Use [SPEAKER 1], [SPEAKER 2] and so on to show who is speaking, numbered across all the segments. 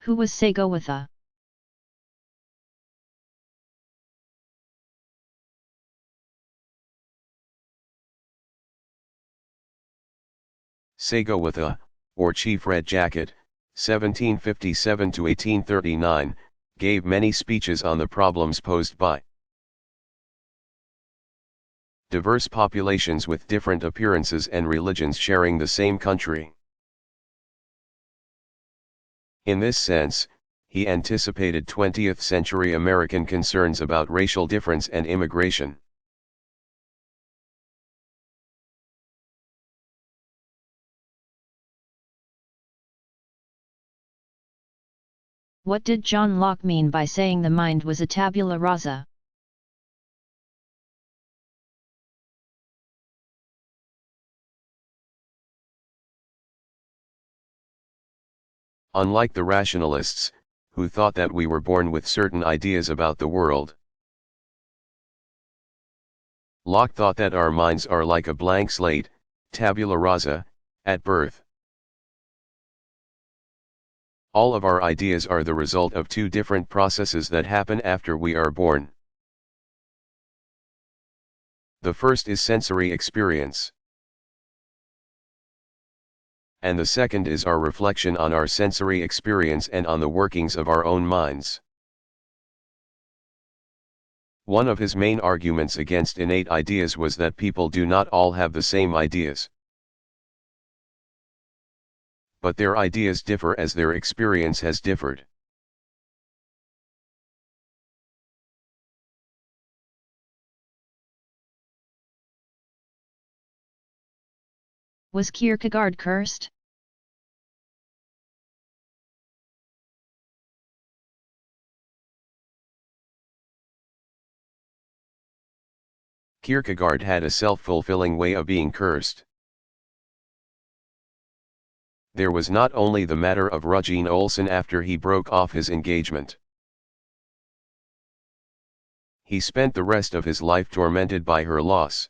[SPEAKER 1] Who was Sagowatha?
[SPEAKER 2] Sagowatha, or Chief Red Jacket, 1757 to 1839, gave many speeches on the problems posed by diverse populations with different appearances and religions sharing the same country. In this sense, he anticipated 20th-century American concerns about racial difference and immigration.
[SPEAKER 1] What did John Locke mean by saying the mind was a tabula rasa?
[SPEAKER 2] Unlike the rationalists, who thought that we were born with certain ideas about the world, Locke thought that our minds are like a blank slate, tabula rasa, at birth. All of our ideas are the result of two different processes that happen after we are born. The first is sensory experience, and the second is our reflection on our sensory experience and on the workings of our own minds. One of his main arguments against innate ideas was that people do not all have the same ideas, but their ideas differ as their experience has differed.
[SPEAKER 1] Was Kierkegaard cursed?
[SPEAKER 2] Kierkegaard had a self-fulfilling way of being cursed. There was not only the matter of Rugine Olsen after he broke off his engagement. He spent the rest of his life tormented by her loss.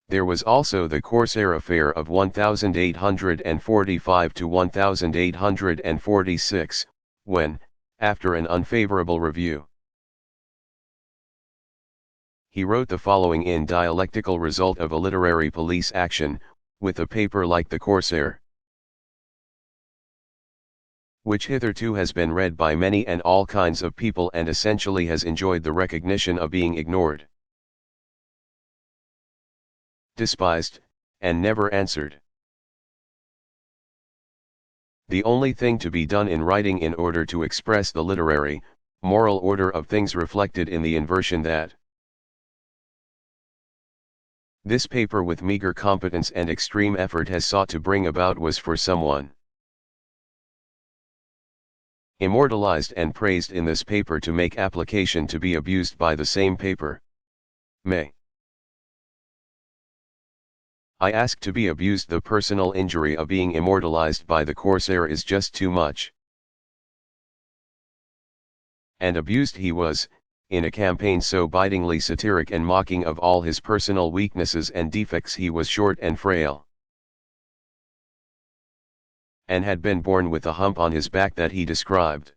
[SPEAKER 2] There was also the Corsair affair of 1845 to 1846, when, after an unfavorable review, he wrote the following in dialectical result of a literary police action, with a paper like the Corsair, which hitherto has been read by many and all kinds of people and essentially has enjoyed the recognition of being ignored, despised, and never answered. The only thing to be done in writing in order to express the literary, moral order of things reflected in the inversion that this paper with meager competence and extreme effort has sought to bring about was for someone immortalized and praised in this paper to make application to be abused by the same paper. May I ask to be abused. The personal injury of being immortalized by the Corsair is just too much. And abused he was, in a campaign so bitingly satiric and mocking of all his personal weaknesses and defects. He was short and frail, and had been born with a hump on his back that he described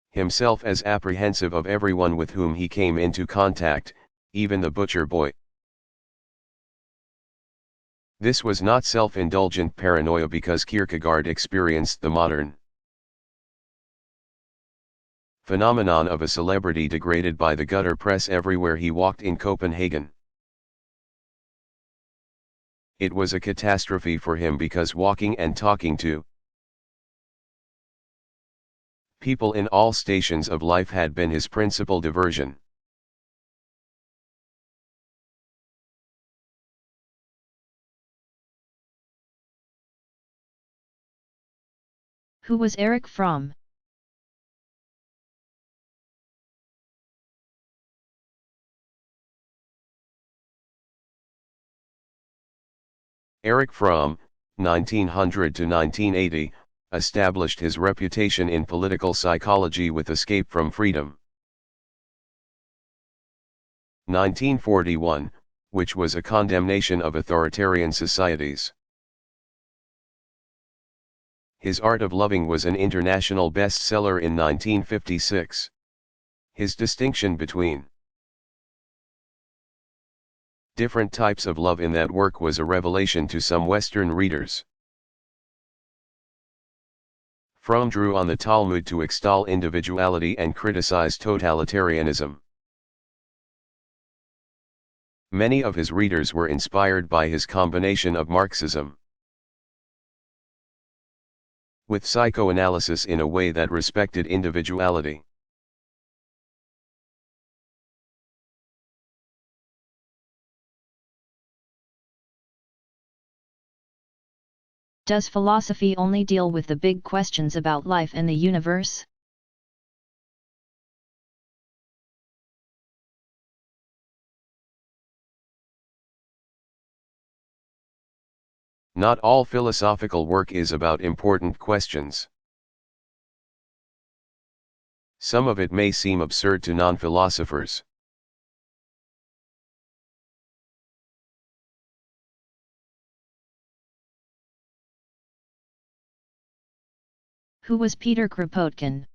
[SPEAKER 2] himself as apprehensive of everyone with whom he came into contact, even the butcher boy. This was not self-indulgent paranoia, because Kierkegaard experienced the modern phenomenon of a celebrity degraded by the gutter press everywhere he walked in Copenhagen. It was a catastrophe for him because walking and talking to people in all stations of life had been his principal diversion.
[SPEAKER 1] Who was Erich Fromm?
[SPEAKER 2] Erich Fromm, 1900 to 1980, established his reputation in political psychology with Escape from Freedom, 1941, which was a condemnation of authoritarian societies. His Art of Loving was an international bestseller in 1956. His distinction between different types of love in that work was a revelation to some Western readers. Fromm drew on the Talmud to extol individuality and criticize totalitarianism. Many of his readers were inspired by his combination of Marxism with psychoanalysis in a way that respected individuality.
[SPEAKER 1] Does philosophy only deal with the big questions about life and the universe?
[SPEAKER 2] Not all philosophical work is about important questions. Some of it may seem absurd to non-philosophers.
[SPEAKER 1] Who was Peter Kropotkin?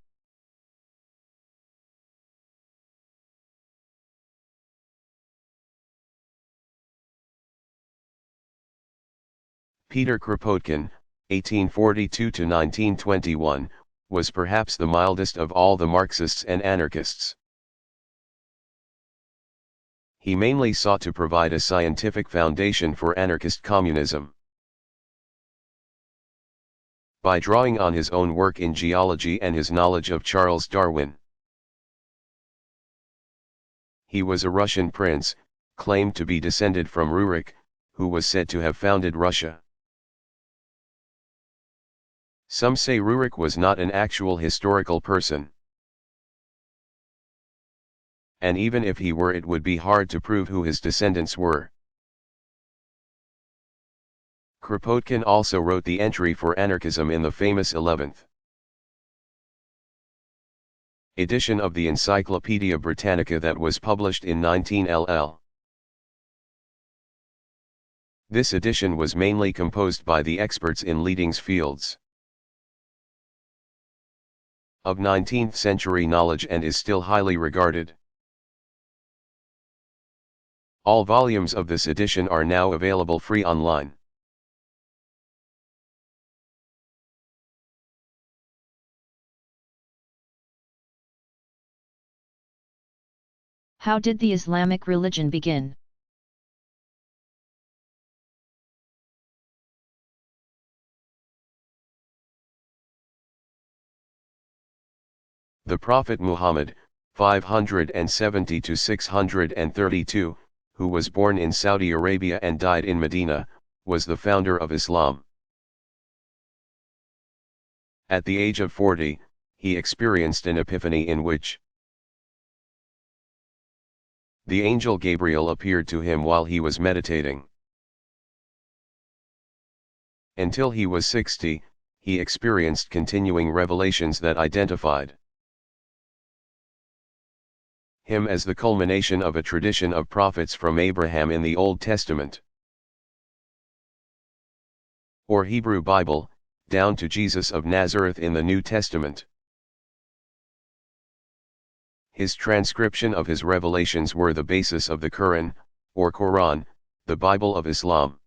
[SPEAKER 2] Peter Kropotkin, 1842 to 1921, was perhaps the mildest of all the Marxists and anarchists. He mainly sought to provide a scientific foundation for anarchist communism. By drawing on his own work in geology and his knowledge of Charles Darwin. He was a Russian prince, claimed to be descended from Rurik, who was said to have founded Russia. Some say Rurik was not an actual historical person. And even if he were, it would be hard to prove who his descendants were. Kropotkin also wrote the entry for anarchism in the famous 11th edition of the Encyclopaedia Britannica that was published in 19LL. This edition was mainly composed by the experts in leading fields of 19th century knowledge and is still highly regarded. All volumes of this edition are now available free online.
[SPEAKER 1] How did the Islamic religion begin?
[SPEAKER 2] The Prophet Muhammad, 570 to 632, who was born in Saudi Arabia and died in Medina, was the founder of Islam. At the age of 40, he experienced an epiphany in which the angel Gabriel appeared to him while he was meditating. Until he was 60, he experienced continuing revelations that identified him as the culmination of a tradition of prophets from Abraham in the Old Testament, or Hebrew Bible, down to Jesus of Nazareth in the New Testament. His transcription of his revelations were the basis of the Quran, or Quran, the Bible of Islam.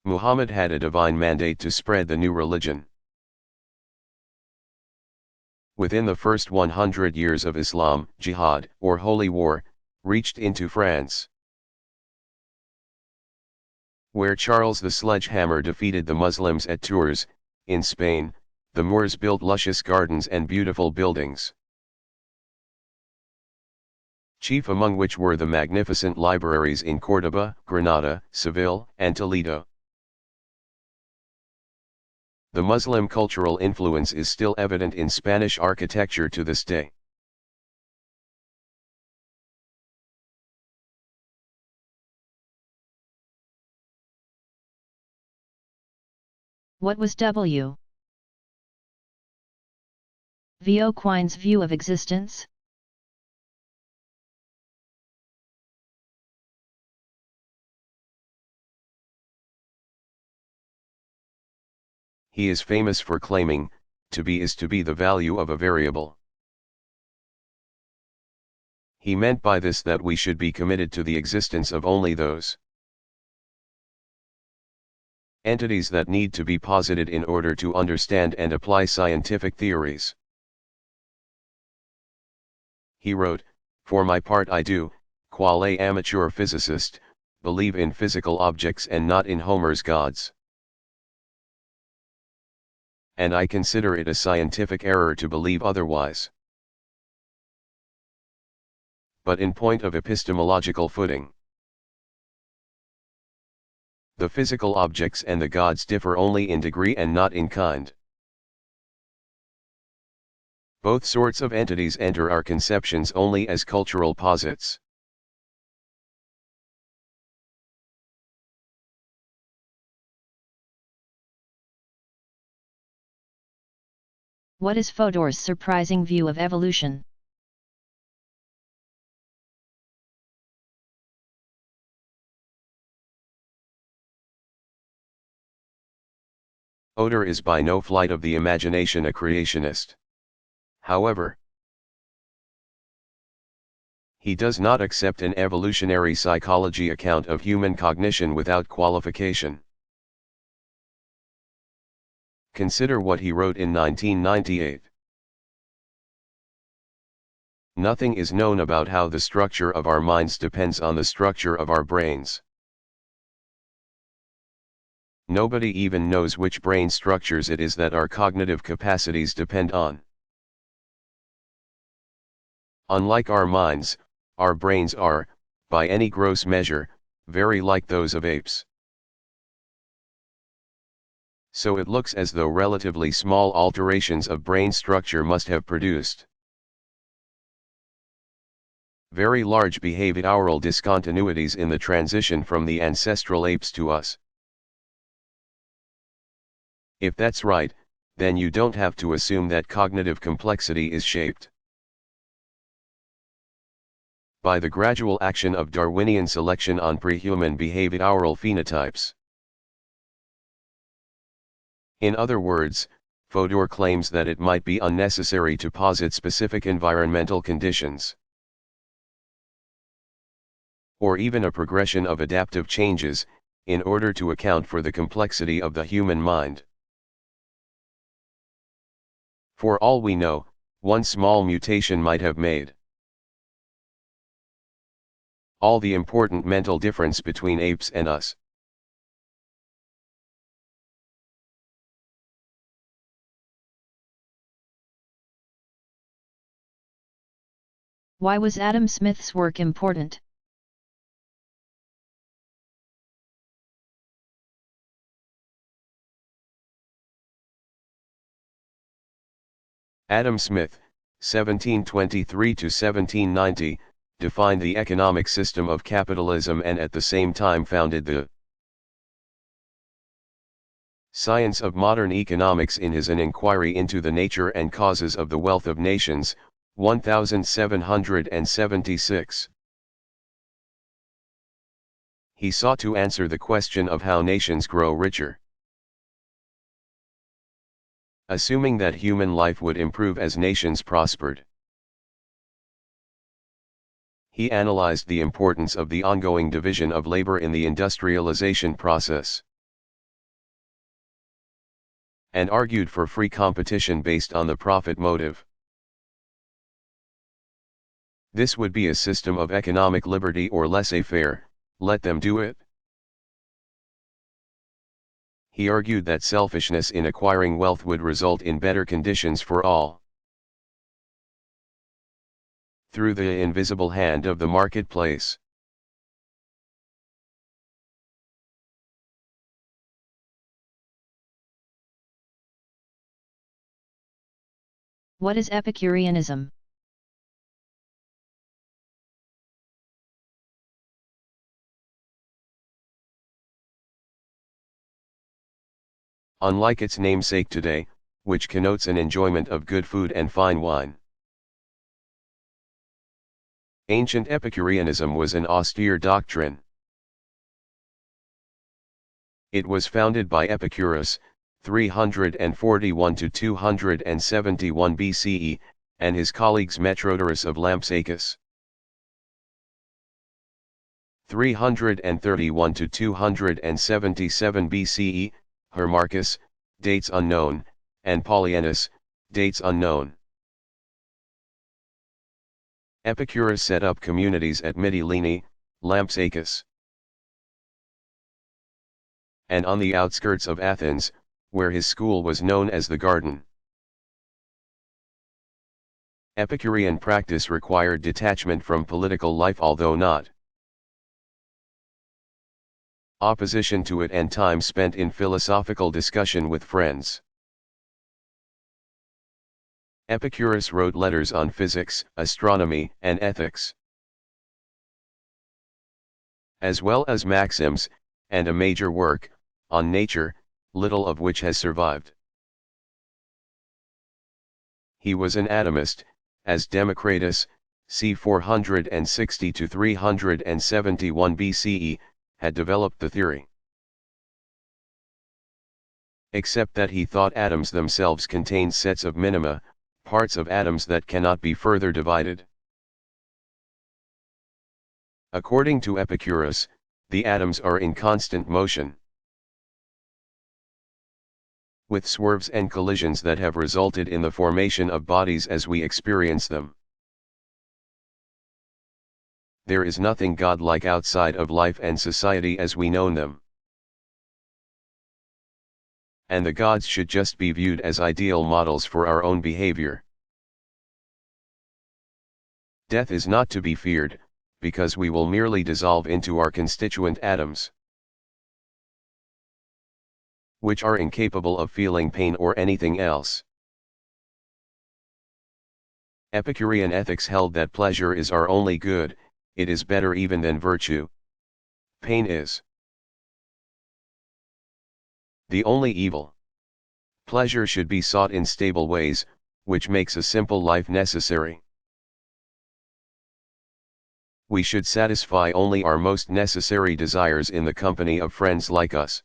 [SPEAKER 2] Muhammad had a divine mandate to spread the new religion. Within the first 100 years of Islam, jihad, or holy war, reached into France, where Charles the Sledgehammer defeated the Muslims at Tours. In Spain, the Moors built luscious gardens and beautiful buildings, chief among which were the magnificent libraries in Córdoba, Granada, Seville, and Toledo. The Muslim cultural influence is still evident in Spanish architecture to this day.
[SPEAKER 1] What was W. V.O. Quine's view of existence?
[SPEAKER 2] He is famous for claiming, to be is to be the value of a variable. He meant by this that we should be committed to the existence of only those entities that need to be posited in order to understand and apply scientific theories. He wrote, "For my part I do, quale amateur physicist, believe in physical objects and not in Homer's gods. And I consider it a scientific error to believe otherwise. But in point of epistemological footing, the physical objects and the gods differ only in degree and not in kind. Both sorts of entities enter our conceptions only as cultural posits.
[SPEAKER 1] What is Fodor's surprising view of evolution?
[SPEAKER 2] Fodor is by no flight of the imagination a creationist. However, he does not accept an evolutionary psychology account of human cognition without qualification. Consider what he wrote in 1998. Nothing is known about how the structure of our minds depends on the structure of our brains. Nobody even knows which brain structures it is that our cognitive capacities depend on. Unlike our minds, our brains are, by any gross measure, very like those of apes. So it looks as though relatively small alterations of brain structure must have produced very large behavioral discontinuities in the transition from the ancestral apes to us. If that's right, then you don't have to assume that cognitive complexity is shaped by the gradual action of Darwinian selection on prehuman behavioral phenotypes. In other words, Fodor claims that it might be unnecessary to posit specific environmental conditions, or even a progression of adaptive changes, in order to account for the complexity of the human mind. For all we know, one small mutation might have made all the important mental difference between apes and us.
[SPEAKER 1] Why was Adam Smith's work important?
[SPEAKER 2] Adam Smith, 1723 to 1790, defined the economic system of capitalism and at the same time founded the science of modern economics in his An Inquiry into the Nature and Causes of the Wealth of Nations, 1776. He sought to answer the question of how nations grow richer. Assuming that human life would improve as nations prospered. He analyzed the importance of the ongoing division of labor in the industrialization process, and argued for free competition based on the profit motive. This would be a system of economic liberty or laissez-faire, let them do it. He argued that selfishness in acquiring wealth would result in better conditions for all. Through the invisible hand of the marketplace.
[SPEAKER 1] What is Epicureanism?
[SPEAKER 2] Unlike its namesake today, which connotes an enjoyment of good food and fine wine. Ancient Epicureanism was an austere doctrine. It was founded by Epicurus, 341 to 271 BCE, and his colleagues Metrodorus of Lampsacus. 331 to 277 BCE, Hermarchus, dates unknown, and Polyaenus, dates unknown. Epicurus set up communities at Mytilene, Lampsacus, and on the outskirts of Athens, where his school was known as the Garden. Epicurean practice required detachment from political life, although not opposition to it, and time spent in philosophical discussion with friends. Epicurus wrote letters on physics, astronomy, and ethics, as well as maxims, and a major work, on nature, little of which has survived. He was an atomist, as Democritus, c. 460 to 371 BCE, had developed the theory. Except that he thought atoms themselves contained sets of minima, parts of atoms that cannot be further divided. According to Epicurus, the atoms are in constant motion, with swerves and collisions that have resulted in the formation of bodies as we experience them. There is nothing godlike outside of life and society as we know them, and the gods should just be viewed as ideal models for our own behavior. Death is not to be feared, because we will merely dissolve into our constituent atoms, which are incapable of feeling pain or anything else. Epicurean ethics held that pleasure is our only good, it is better even than virtue. Pain is the only evil. Pleasure should be sought in stable ways, which makes a simple life necessary. We should satisfy only our most necessary desires in the company of friends like us.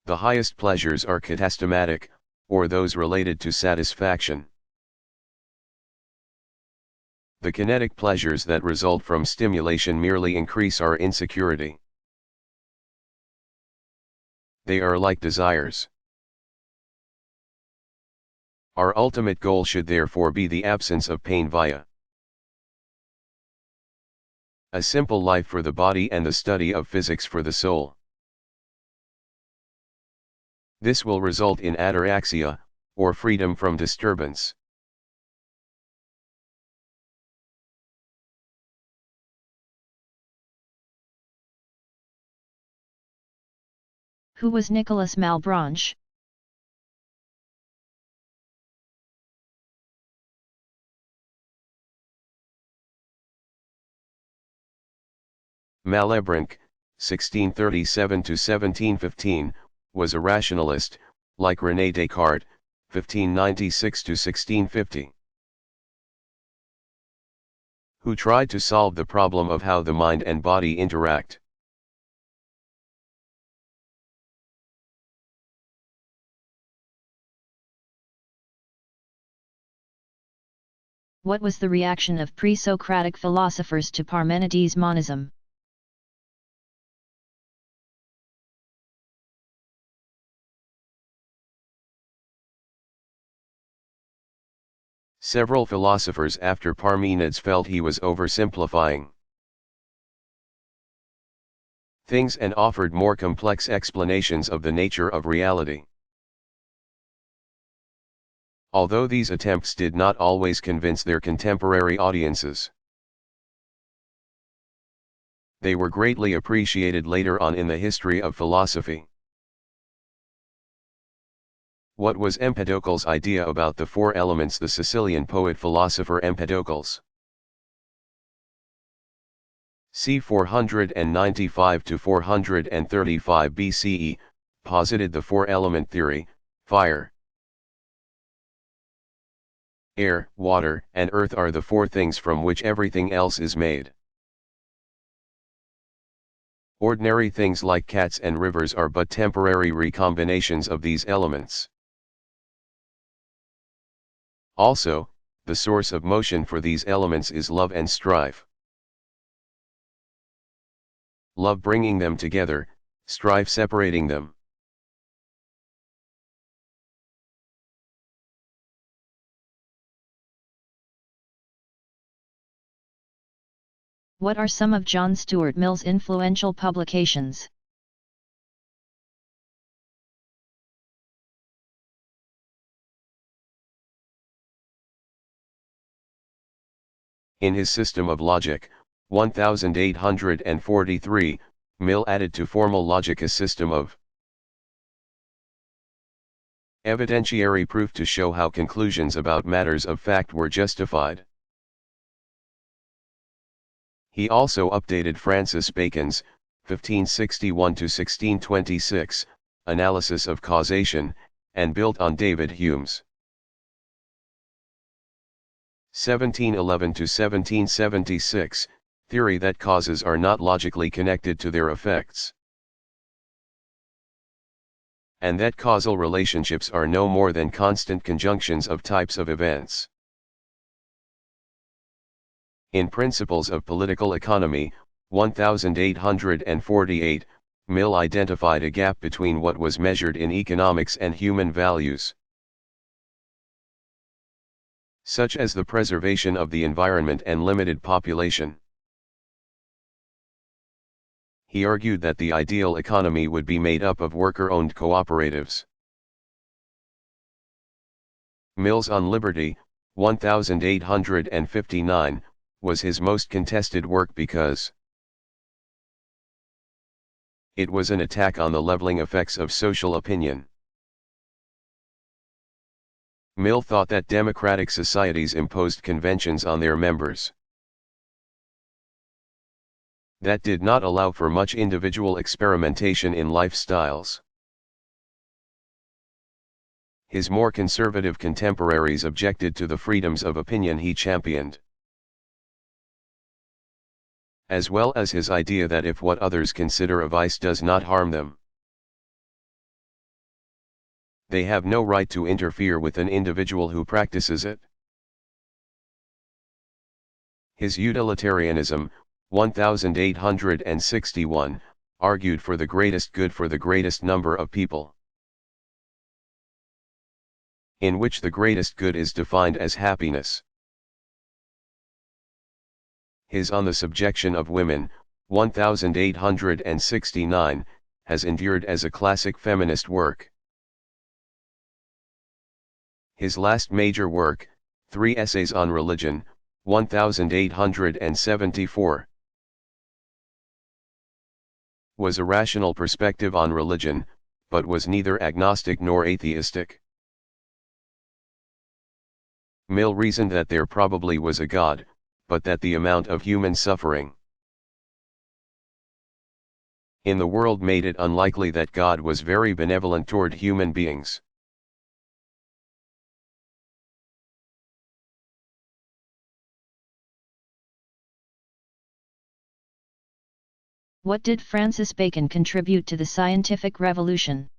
[SPEAKER 2] The highest pleasures are katastomatic, or those related to satisfaction. The kinetic pleasures that result from stimulation merely increase our insecurity. They are like desires. Our ultimate goal should therefore be the absence of pain via a simple life for the body and the study of physics for the soul. This will result in ataraxia, or freedom from disturbance.
[SPEAKER 1] Who was Nicolas Malebranche?
[SPEAKER 2] Malebranche, 1637 to 1715, was a rationalist, like René Descartes, 1596 to 1650, who tried to solve the problem of how the mind and body interact.
[SPEAKER 1] What was the reaction of pre-Socratic philosophers to Parmenides' monism?
[SPEAKER 2] Several philosophers after Parmenides felt he was oversimplifying things and offered more complex explanations of the nature of reality. Although these attempts did not always convince their contemporary audiences, they were greatly appreciated later on in the history of philosophy. What was Empedocles' idea about the four elements? The Sicilian poet-philosopher Empedocles, c. 495 to 435 BCE, posited the four-element theory: fire, air, water, and earth are the four things from which everything else is made. Ordinary things like cats and rivers are but temporary recombinations of these elements. Also, the source of motion for these elements is love and strife. Love bringing them together, strife separating them.
[SPEAKER 1] What are some of John Stuart Mill's influential publications?
[SPEAKER 2] In his system of logic, 1843, Mill added to formal logic a system of evidentiary proof to show how conclusions about matters of fact were justified. He also updated Francis Bacon's, 1561–1626, analysis of causation, and built on David Hume's 1711–1776, theory that causes are not logically connected to their effects, and that causal relationships are no more than constant conjunctions of types of events. In Principles of Political Economy, 1848, Mill identified a gap between what was measured in economics and human values, such as the preservation of the environment and limited population. He argued that the ideal economy would be made up of worker-owned cooperatives. Mill's On Liberty, 1859, was his most contested work because it was an attack on the leveling effects of social opinion. Mill thought that democratic societies imposed conventions on their members that did not allow for much individual experimentation in lifestyles. His more conservative contemporaries objected to the freedoms of opinion he championed, as well as his idea that if what others consider a vice does not harm them, they have no right to interfere with an individual who practices it. His utilitarianism, 1861, argued for the greatest good for the greatest number of people, in which the greatest good is defined as happiness. His On the Subjection of Women, 1869, has endured as a classic feminist work. His last major work, 3 Essays on Religion, 1874, was a rational perspective on religion, but was neither agnostic nor atheistic. Mill reasoned that there probably was a God, but that the amount of human suffering in the world made it unlikely that God was very benevolent toward human beings.
[SPEAKER 1] What did Francis Bacon contribute to the scientific revolution?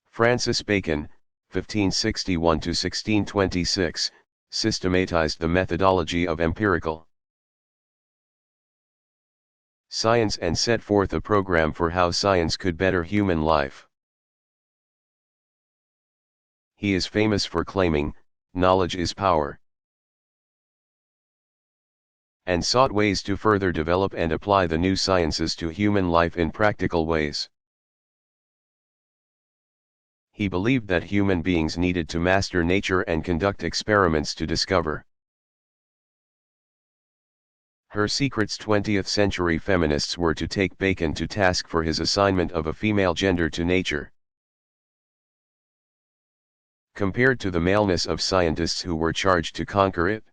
[SPEAKER 2] Francis Bacon, 1561–1626, systematized the methodology of empirical science and set forth a program for how science could better human life. He is famous for claiming, "Knowledge is power," and sought ways to further develop and apply the new sciences to human life in practical ways. He believed that human beings needed to master nature and conduct experiments to discover her secrets. 20th century feminists were to take Bacon to task for his assignment of a female gender to nature, compared to the maleness of scientists who were charged to conquer it.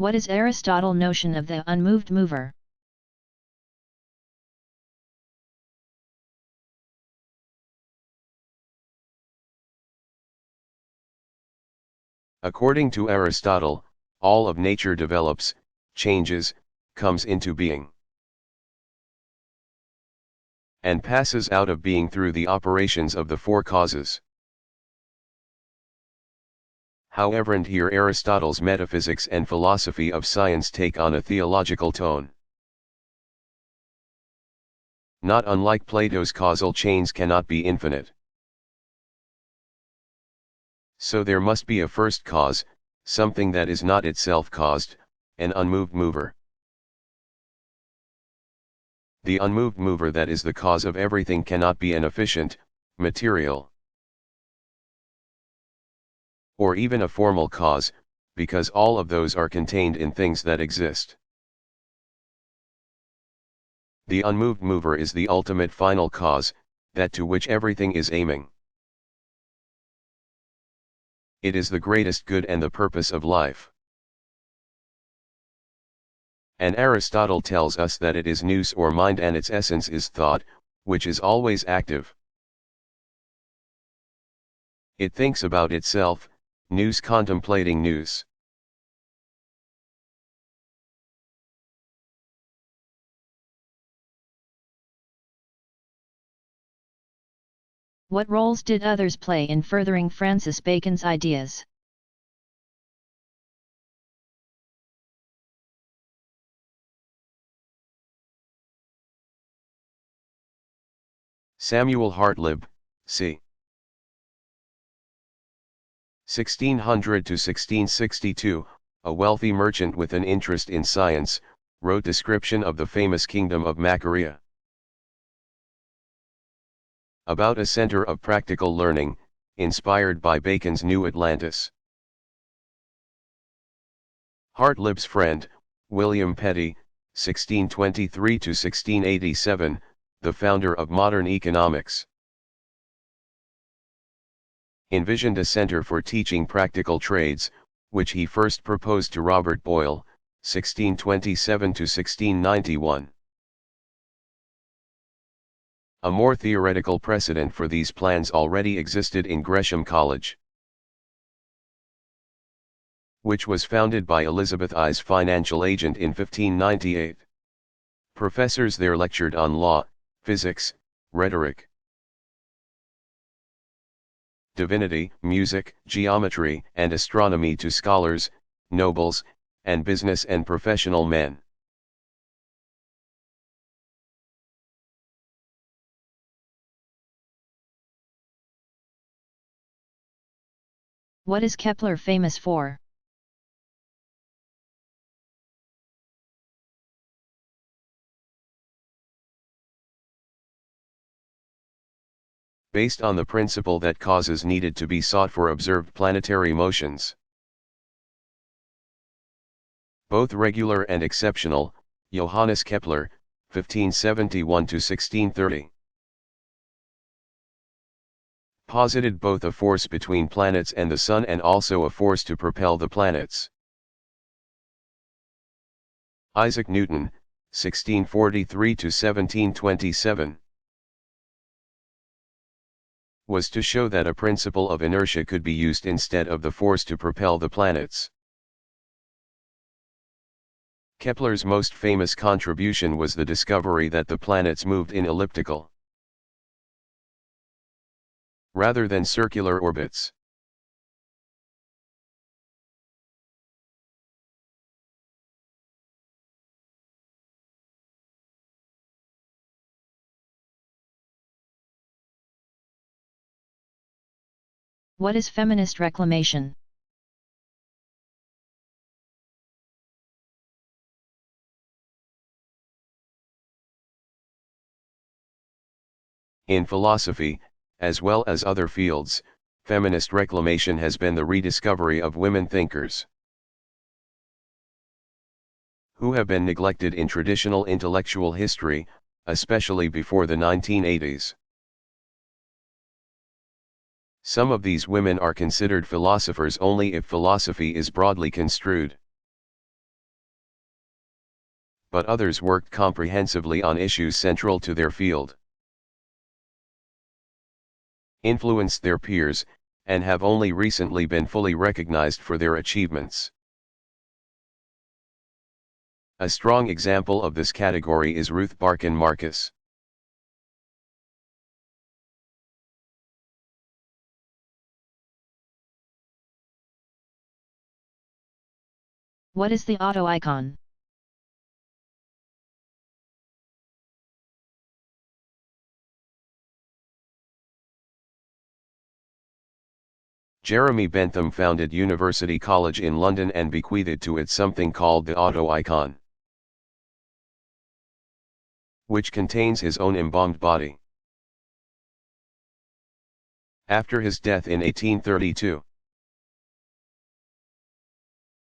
[SPEAKER 1] What is Aristotle's notion of the unmoved mover?
[SPEAKER 2] According to Aristotle, all of nature develops, changes, comes into being, and passes out of being through the operations of the four causes. However, and here Aristotle's metaphysics and philosophy of science take on a theological tone. Not unlike Plato's causal chains cannot be infinite. So there must be a first cause, something that is not itself caused, an unmoved mover. The unmoved mover that is the cause of everything cannot be an efficient, material, or even a formal cause, because all of those are contained in things that exist. The unmoved mover is the ultimate final cause, that to which everything is aiming. It is the greatest good and the purpose of life. And Aristotle tells us that it is nous or mind, and its essence is thought, which is always active. It thinks about itself, nous contemplating nous.
[SPEAKER 1] What roles did others play in furthering Francis Bacon's ideas?
[SPEAKER 2] Samuel Hartlib, c. 1600 to 1662, a wealthy merchant with an interest in science, wrote description of the famous kingdom of Macaria. About a center of practical learning, inspired by Bacon's New Atlantis. Hartlib's friend, William Petty, 1623 to 1687, the founder of modern economics, envisioned a center for teaching practical trades, which he first proposed to Robert Boyle, 1627 to 1691. A more theoretical precedent for these plans already existed in Gresham College, which was founded by Elizabeth I's financial agent in 1598. Professors there lectured on law, physics, rhetoric, divinity, music, geometry, and astronomy to scholars, nobles, and business and professional men.
[SPEAKER 1] What is Kepler famous for?
[SPEAKER 2] Based on the principle that causes needed to be sought for observed planetary motions, both regular and exceptional, Johannes Kepler, 1571 to 1630. Posited both a force between planets and the Sun and also a force to propel the planets. Isaac Newton, 1643 to 1727. Was to show that a principle of inertia could be used instead of the force to propel the planets. Kepler's most famous contribution was the discovery that the planets moved in elliptical rather than circular orbits.
[SPEAKER 1] What is feminist reclamation?
[SPEAKER 2] In philosophy, as well as other fields, feminist reclamation has been the rediscovery of women thinkers who have been neglected in traditional intellectual history, especially before the 1980s. Some of these women are considered philosophers only if philosophy is broadly construed. but others worked comprehensively on issues central to their field, influenced their peers, and have only recently been fully recognized for their achievements. A strong example of this category is Ruth Barkin Marcus.
[SPEAKER 1] What is the autoicon?
[SPEAKER 2] Jeremy Bentham founded University College in London and bequeathed to it something called the autoicon, which contains his own embalmed body. After his death in 1832,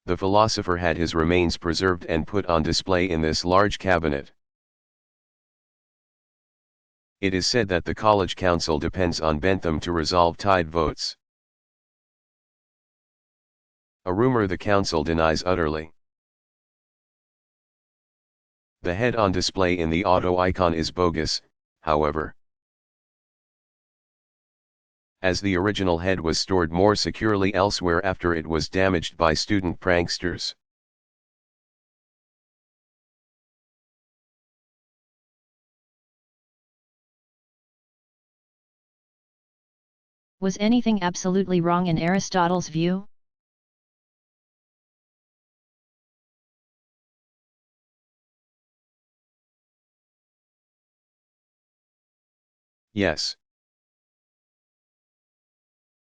[SPEAKER 2] the philosopher had his remains preserved and put on display in this large cabinet. It is said that the college council depends on Bentham to resolve tied votes. A rumor the council denies utterly. The head on display in the autoicon is bogus, however, as the original head was stored more securely elsewhere after it was damaged by student pranksters.
[SPEAKER 1] Was anything absolutely wrong in Aristotle's view?
[SPEAKER 2] Yes.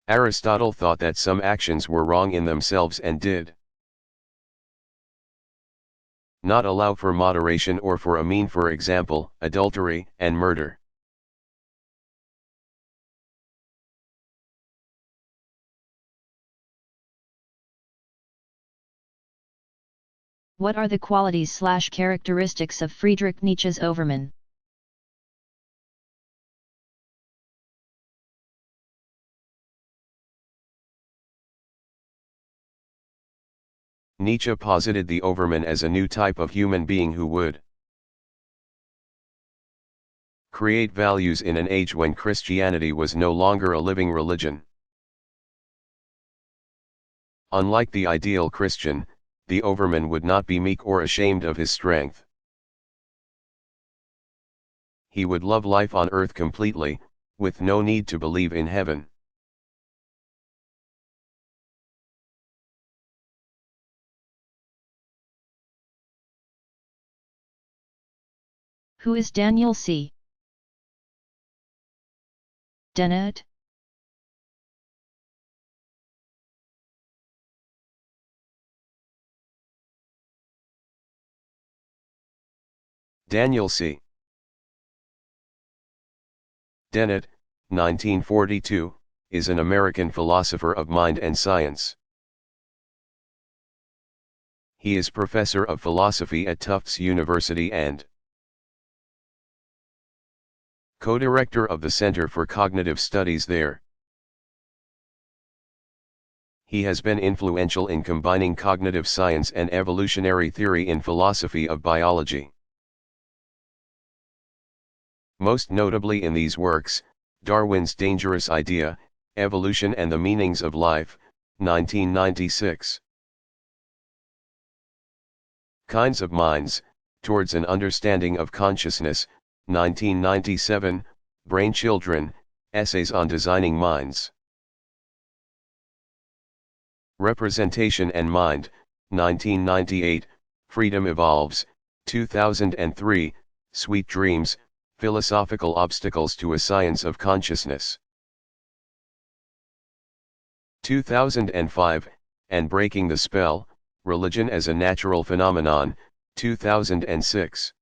[SPEAKER 2] Aristotle thought that some actions were wrong in themselves and did not allow for moderation or for a mean, for example, adultery and murder.
[SPEAKER 1] What are the qualities/characteristics of Friedrich Nietzsche's Overman?
[SPEAKER 2] Nietzsche posited the Overman as a new type of human being who would create values in an age when Christianity was no longer a living religion. Unlike the ideal Christian, the Overman would not be meek or ashamed of his strength. He would love life on earth completely, with no need to believe in heaven.
[SPEAKER 1] Who is Daniel C. Dennett?
[SPEAKER 2] Daniel C. Dennett, 1942, is an American philosopher of mind and science. He is professor of philosophy at Tufts University and co-director of the Center for Cognitive Studies there. He has been influential in combining cognitive science and evolutionary theory in philosophy of biology. Most notably in these works, Darwin's Dangerous Idea, Evolution and the Meanings of Life, 1996. Kinds of Minds, Towards an Understanding of Consciousness, 1997, Brain Children, Essays on Designing Minds. Representation and Mind, 1998, Freedom Evolves, 2003, Sweet Dreams, Philosophical Obstacles to a Science of Consciousness. 2005, and Breaking the Spell, Religion as a Natural Phenomenon, 2006.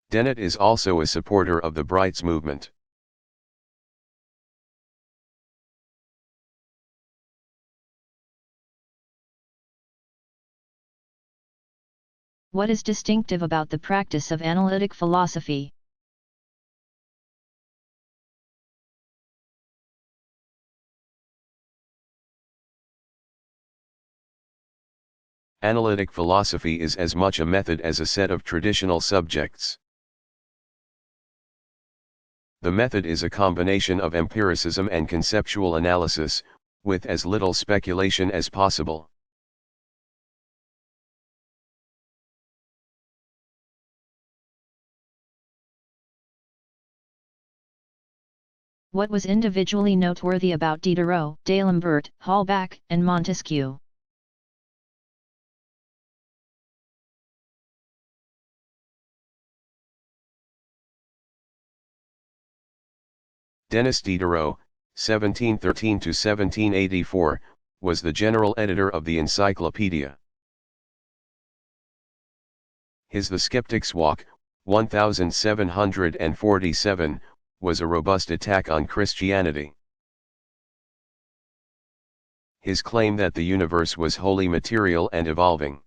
[SPEAKER 2] Dennett is also a supporter of the Brights movement.
[SPEAKER 1] What is distinctive about the practice of analytic philosophy?
[SPEAKER 2] Analytic philosophy is as much a method as a set of traditional subjects. The method is a combination of empiricism and conceptual analysis, with as little speculation as possible.
[SPEAKER 1] What was individually noteworthy about Diderot, D'Alembert, Holbach, and Montesquieu?
[SPEAKER 2] Denis Diderot, 1713–1784, was the general editor of the Encyclopedia. His The Skeptic's Walk, 1747, was a robust attack on Christianity. His claim that the universe was wholly material and evolving,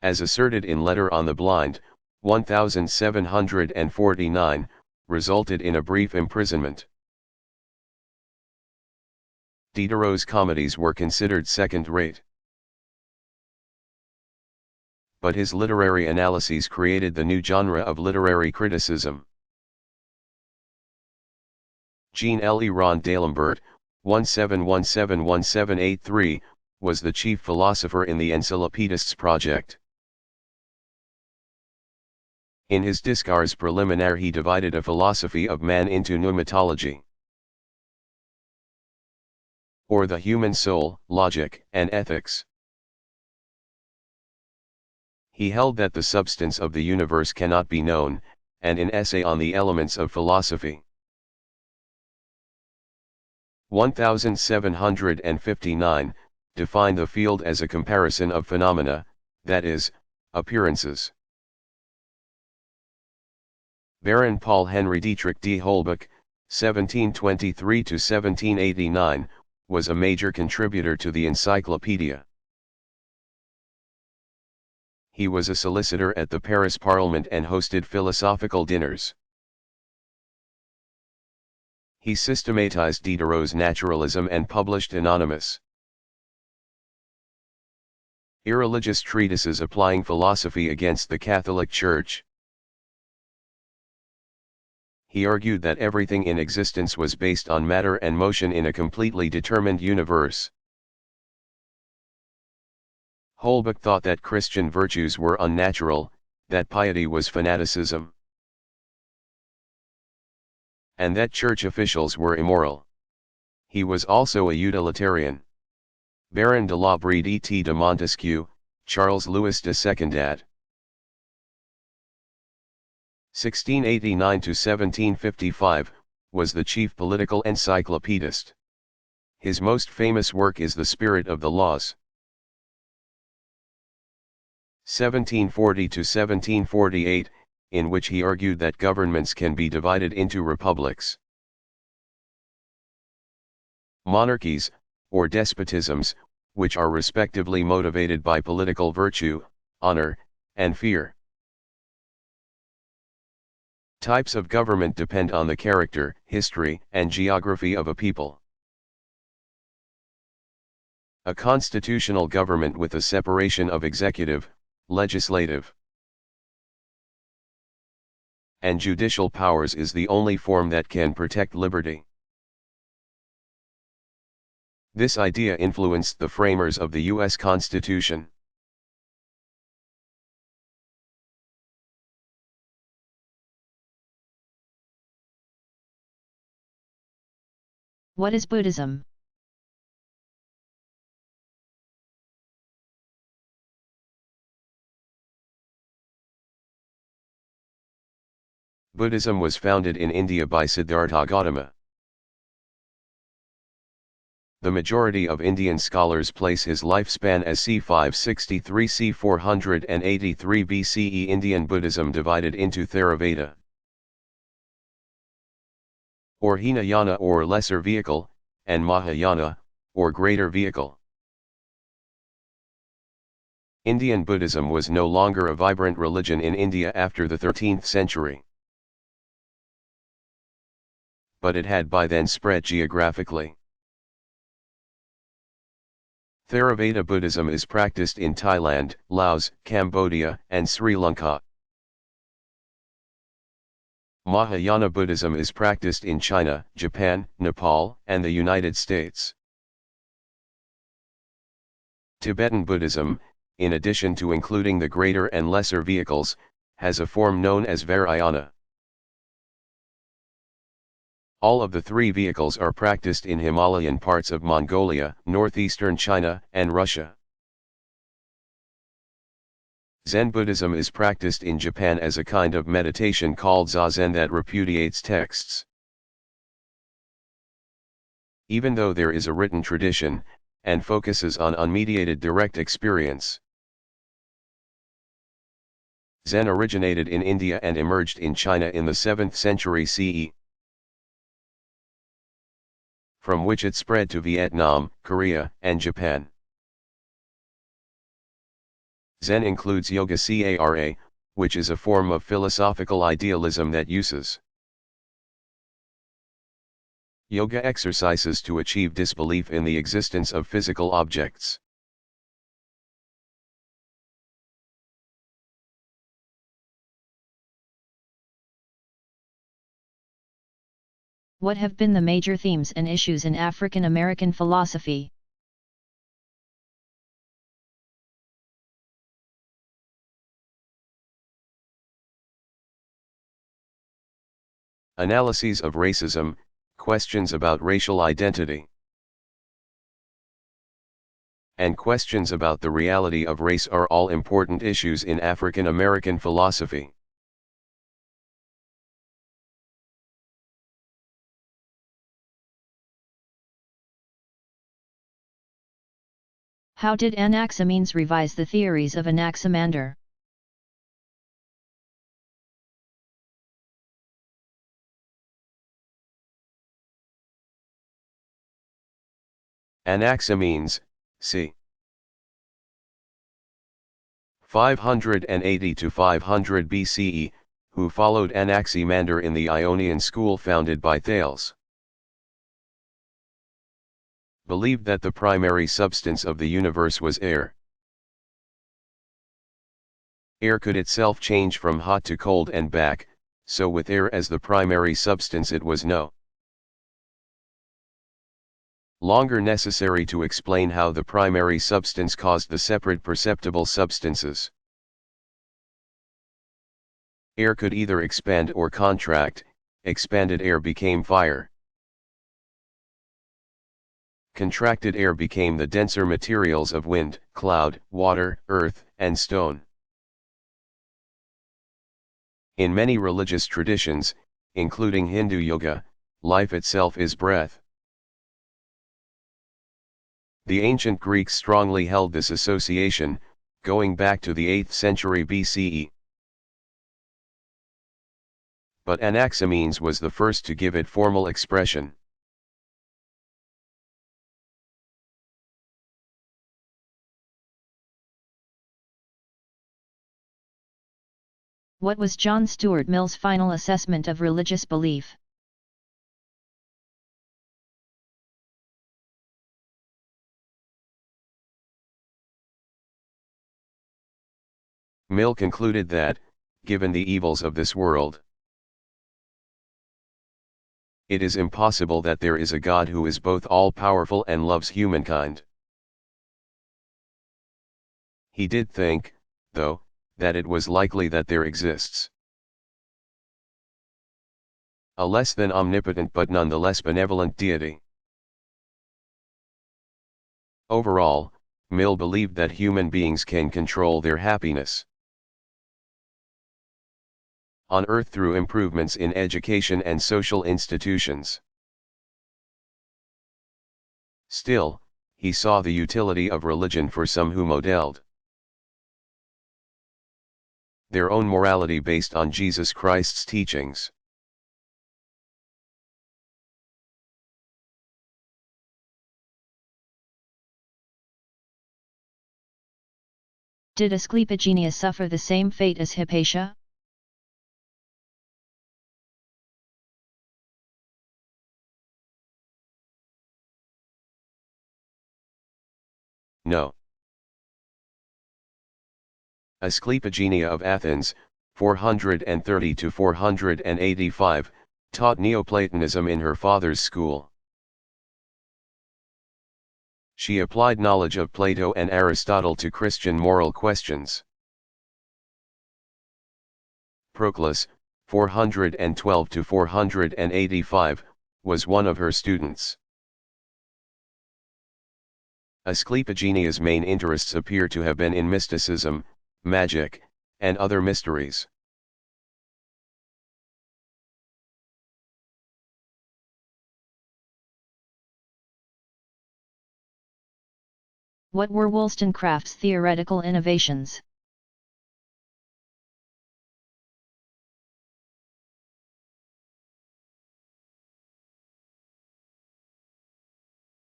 [SPEAKER 2] as asserted in Letter on the Blind, 1749, resulted in a brief imprisonment. Diderot's comedies were considered second-rate, but his literary analyses created the new genre of literary criticism. Jean-Léron d'Alembert, 1717–1783, was the chief philosopher in the Encyclopedists project. In his Discours préliminaire he divided a philosophy of man into pneumatology, or the human soul, logic, and ethics. He held that the substance of the universe cannot be known, and an essay on the elements of philosophy. 1759, defined the field as a comparison of phenomena, that is, appearances. Baron Paul Henry Dietrich de Holbach, 1723–1789, was a major contributor to the encyclopedia. He was a solicitor at the Paris Parliament and hosted philosophical dinners. He systematized Diderot's naturalism and published anonymous, irreligious treatises applying philosophy against the Catholic Church. He argued that everything in existence was based on matter and motion in a completely determined universe. Holbach thought that Christian virtues were unnatural, that piety was fanaticism, and that church officials were immoral. He was also a utilitarian. Baron de la Brede et de Montesquieu, Charles Louis de Secondad, 1689–1755, was the chief political encyclopedist. His most famous work is The Spirit of the Laws, 1740–1748, in which he argued that governments can be divided into republics, monarchies, or despotisms, which are respectively motivated by political virtue, honor, and fear. Types of government depend on the character, history, and geography of a people. A constitutional government with a separation of executive, legislative, and judicial powers is the only form that can protect liberty. This idea influenced the framers of the U.S. Constitution.
[SPEAKER 1] What is Buddhism?
[SPEAKER 2] Buddhism was founded in India by Siddhartha Gautama. The majority of Indian scholars place his lifespan as c. 563–c. 483 BCE. Indian Buddhism divided into Theravada, or Hinayana or lesser vehicle, and Mahayana, or greater vehicle. Indian Buddhism was no longer a vibrant religion in India after the 13th century. But it had by then spread geographically. Theravada Buddhism is practiced in Thailand, Laos, Cambodia, and Sri Lanka. Mahayana Buddhism is practiced in China, Japan, Nepal, and the United States. Tibetan Buddhism, in addition to including the greater and lesser vehicles, has a form known as Vajrayana. All of the three vehicles are practiced in Himalayan parts of Mongolia, northeastern China, and Russia. Zen Buddhism is practiced in Japan as a kind of meditation called Zazen that repudiates texts. Even though there is a written tradition, and focuses on unmediated direct experience. Zen originated in India and emerged in China in the 7th century CE, from which it spread to Vietnam, Korea, and Japan. Zen includes Yoga Cara, which is a form of philosophical idealism that uses yoga exercises to achieve disbelief in the existence of physical objects.
[SPEAKER 1] What have been the major themes and issues in African American philosophy?
[SPEAKER 2] Analyses of racism, questions about racial identity, and questions about the reality of race are all important issues in African American philosophy.
[SPEAKER 1] How did Anaximenes revise the theories of Anaximander?
[SPEAKER 2] Anaximenes, c. 580 to 500 BCE, who followed Anaximander in the Ionian school founded by Thales, believed that the primary substance of the universe was air. Air could itself change from hot to cold and back, so with air as the primary substance it was no longer necessary to explain how the primary substance caused the separate perceptible substances. Air could either expand or contract. Expanded air became fire. Contracted air became the denser materials of wind, cloud, water, earth, and stone. In many religious traditions, including Hindu yoga, life itself is breath. The ancient Greeks strongly held this association, going back to the 8th century BCE. But Anaximenes was the first to give it formal expression.
[SPEAKER 1] What was John Stuart Mill's final assessment of religious belief?
[SPEAKER 2] Mill concluded that, given the evils of this world, it is impossible that there is a God who is both all-powerful and loves humankind. He did think, though, that it was likely that there exists a less than omnipotent but nonetheless benevolent deity. Overall, Mill believed that human beings can control their happiness on earth through improvements in education and social institutions. Still, he saw the utility of religion for some who modeled their own morality based on Jesus Christ's teachings.
[SPEAKER 1] Did Asclepius suffer the same fate as Hypatia?
[SPEAKER 2] No. Asclepigenia of Athens, 430 to 485, taught Neoplatonism in her father's school. She applied knowledge of Plato and Aristotle to Christian moral questions. Proclus, 412 to 485, was one of her students. Asclepigenia's main interests appear to have been in mysticism, magic, and other mysteries.
[SPEAKER 1] What were Wollstonecraft's theoretical innovations?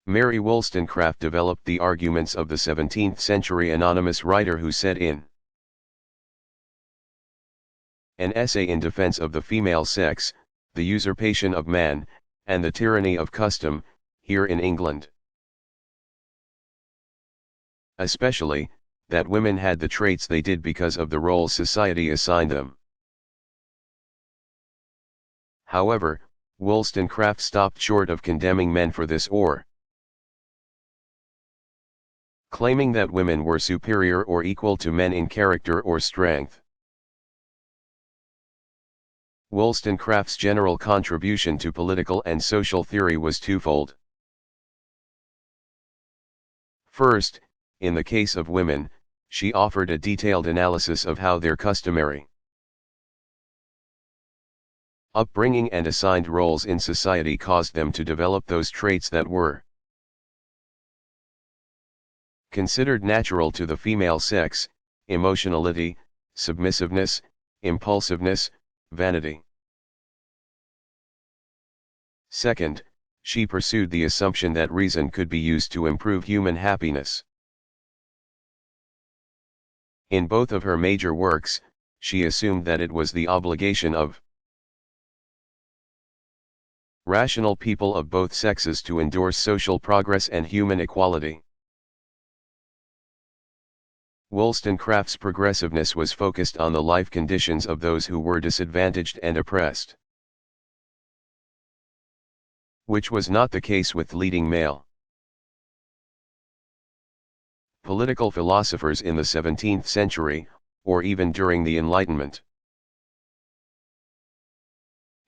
[SPEAKER 2] Mary Wollstonecraft developed the arguments of the 17th-century anonymous writer who said in an essay in defense of the female sex, the usurpation of man, and the tyranny of custom, here in England. Especially, that women had the traits they did because of the roles society assigned them. However, Wollstonecraft stopped short of condemning men for this or claiming that women were superior or equal to men in character or strength. Wollstonecraft's general contribution to political and social theory was twofold. First, in the case of women, she offered a detailed analysis of how their customary upbringing and assigned roles in society caused them to develop those traits that were considered natural to the female sex: emotionality, submissiveness, impulsiveness, vanity. Second, she pursued the assumption that reason could be used to improve human happiness. In both of her major works, she assumed that it was the obligation of rational people of both sexes to endorse social progress and human equality. Wollstonecraft's progressiveness was focused on the life conditions of those who were disadvantaged and oppressed, which was not the case with leading male political philosophers in the 17th century, or even during the Enlightenment.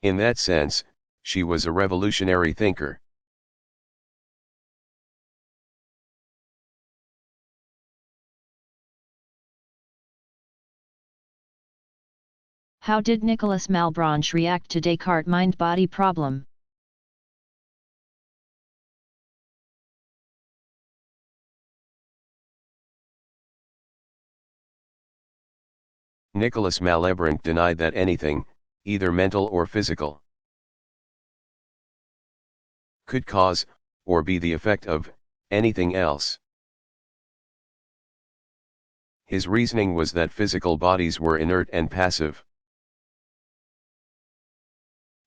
[SPEAKER 2] In that sense, she was a revolutionary thinker.
[SPEAKER 1] How did Nicolas Malebranche react to Descartes' mind-body problem?
[SPEAKER 2] Nicolas Malebranche denied that anything, either mental or physical, could cause, or be the effect of, anything else. His reasoning was that physical bodies were inert and passive,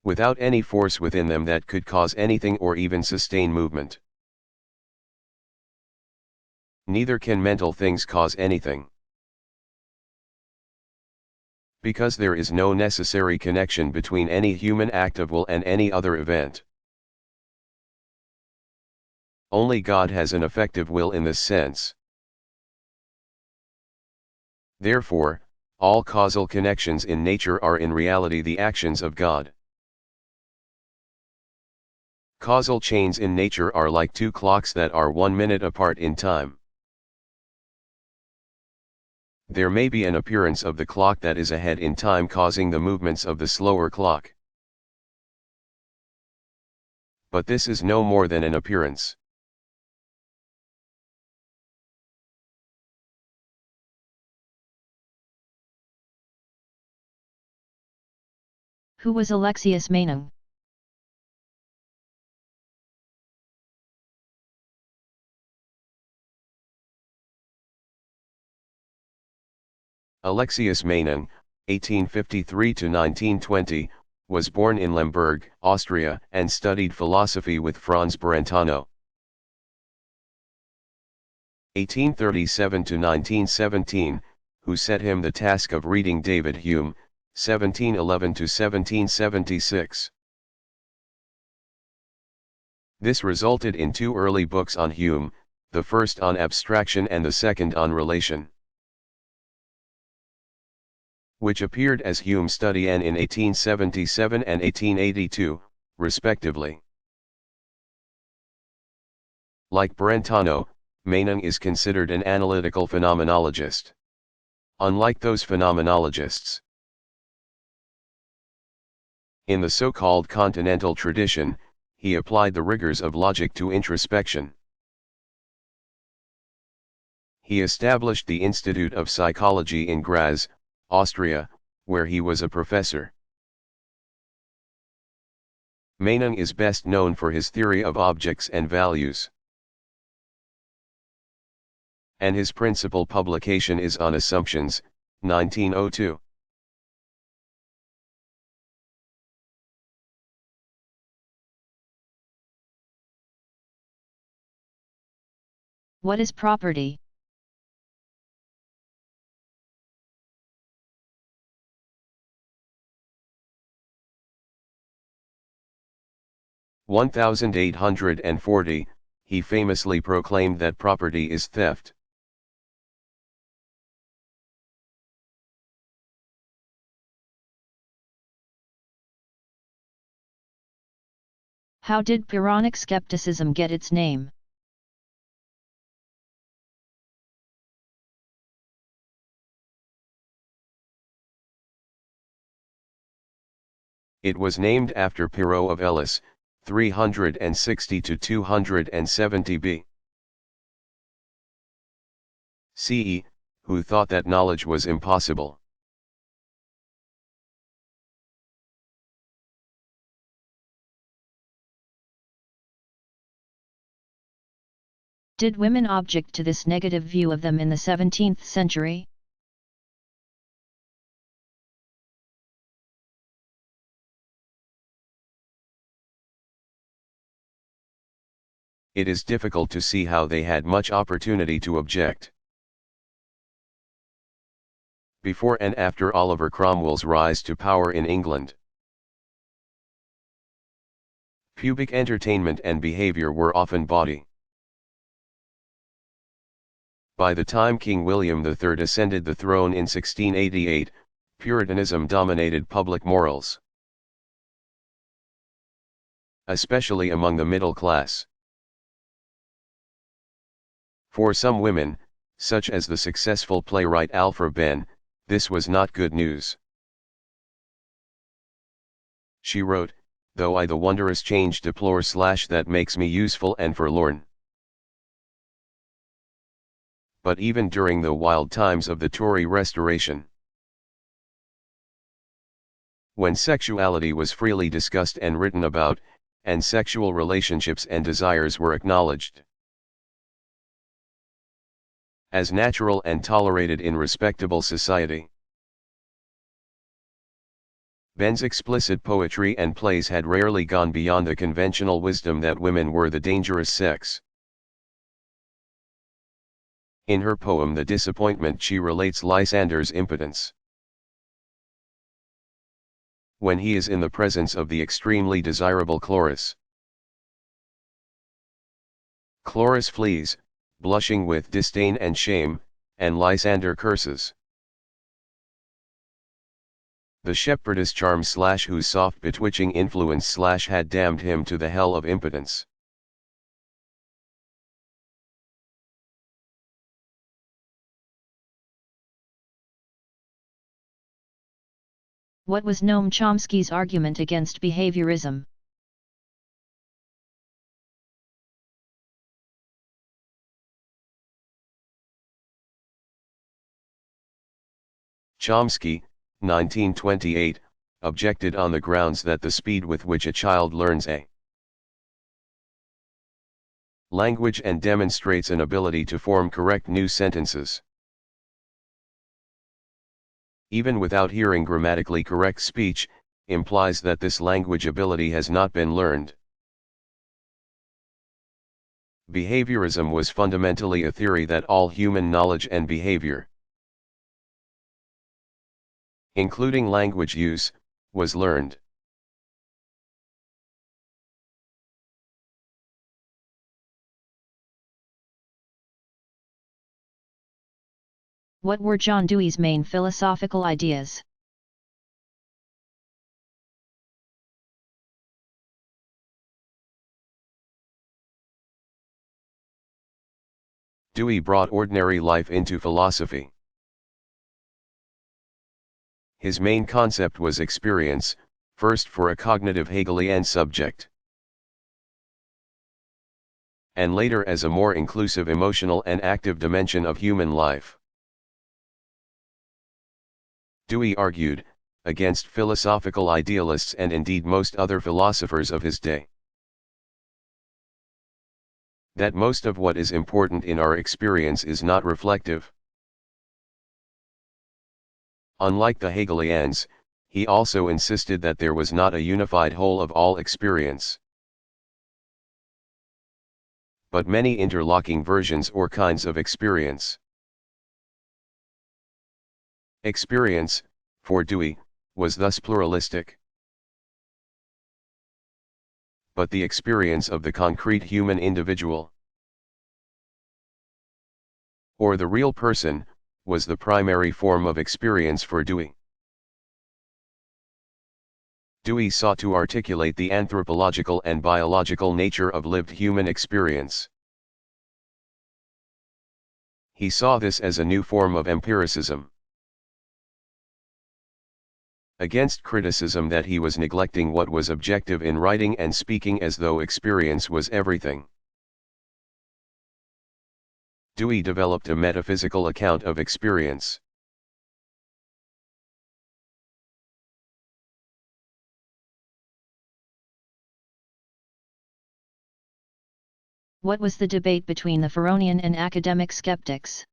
[SPEAKER 2] without any force within them that could cause anything or even sustain movement. Neither can mental things cause anything, because there is no necessary connection between any human act of will and any other event. Only God has an effective will in this sense. Therefore, all causal connections in nature are in reality the actions of God. Causal chains in nature are like two clocks that are 1 minute apart in time. There may be an appearance of the clock that is ahead in time causing the movements of the slower clock, but this is no more than an appearance.
[SPEAKER 1] Who was Alexius Menon?
[SPEAKER 2] Alexius Menon, 1853 to 1920, was born in Lemberg, Austria, and studied philosophy with Franz Brentano. 1837 to 1917, who set him the task of reading David Hume, 1711 to 1776. This resulted in two early books on Hume, the first on abstraction and the second on relation, which appeared as Hume's Study N in 1877 and 1882, respectively. Like Brentano, Meinong is considered an analytical phenomenologist. Unlike those phenomenologists in the so-called continental tradition, he applied the rigors of logic to introspection. He established the Institute of Psychology in Graz, Austria, where he was a professor. Meinong is best known for his theory of objects and values, and his principal publication is On Assumptions, 1902.
[SPEAKER 1] What is property?
[SPEAKER 2] (1840), he famously proclaimed that property is theft.
[SPEAKER 1] How did Pyrrhonic skepticism get its name?
[SPEAKER 2] It was named after Pyrrho of Elis, 360 to 270 B. CE, who thought that knowledge was impossible.
[SPEAKER 1] Did women object to this negative view of them in the 17th century?
[SPEAKER 2] It is difficult to see how they had much opportunity to object. Before and after Oliver Cromwell's rise to power in England, public entertainment and behavior were often bawdy. By the time King William III ascended the throne in 1688, Puritanism dominated public morals, especially among the middle class. For some women, such as the successful playwright Alfred Ben, this was not good news. She wrote, "Though I the wondrous change deplore / that makes me useful and forlorn." But even during the wild times of the Tory Restoration, when sexuality was freely discussed and written about, and sexual relationships and desires were acknowledged as natural and tolerated in respectable society, Ben's explicit poetry and plays had rarely gone beyond the conventional wisdom that women were the dangerous sex. In her poem The Disappointment she relates Lysander's impotence when he is in the presence of the extremely desirable Chloris. Chloris flees, blushing with disdain and shame, and Lysander curses the shepherdess charm / whose soft bewitching influence / had damned him to the hell of impotence.
[SPEAKER 1] What was Noam Chomsky's argument against behaviorism?
[SPEAKER 2] Chomsky, 1928, objected on the grounds that the speed with which a child learns a language and demonstrates an ability to form correct new sentences, even without hearing grammatically correct speech, implies that this language ability has not been learned. Behaviorism was fundamentally a theory that all human knowledge and behavior, including language use, was learned.
[SPEAKER 1] What were John Dewey's main philosophical ideas?
[SPEAKER 2] Dewey brought ordinary life into philosophy. His main concept was experience, first for a cognitive Hegelian subject, and later as a more inclusive emotional and active dimension of human life. Dewey argued, against philosophical idealists and indeed most other philosophers of his day, that most of what is important in our experience is not reflective. Unlike the Hegelians, he also insisted that there was not a unified whole of all experience, but many interlocking versions or kinds of experience. Experience, for Dewey, was thus pluralistic. But the experience of the concrete human individual, or the real person, was the primary form of experience for Dewey. Dewey sought to articulate the anthropological and biological nature of lived human experience. He saw this as a new form of empiricism. Against criticism that he was neglecting what was objective in writing and speaking as though experience was everything, Dewey developed a metaphysical account of experience.
[SPEAKER 1] What was the debate between the Pyrrhonian and academic skeptics?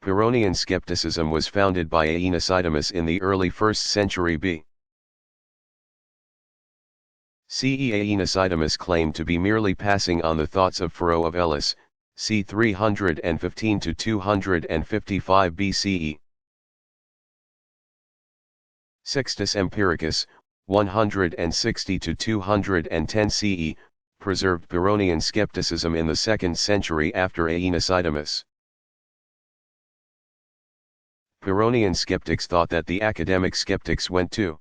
[SPEAKER 2] Pyrrhonian skepticism was founded by Aenesidemus in the early 1st century B. CE. Aenesidemus claimed to be merely passing on the thoughts of Pharaoh of Elis, c. 315 to 255 BCE. Sextus Empiricus, 160 to 210 CE, preserved Pyrrhonian skepticism in the 2nd century after Aenesidemus. Pyrrhonian skeptics thought that the academic skeptics went too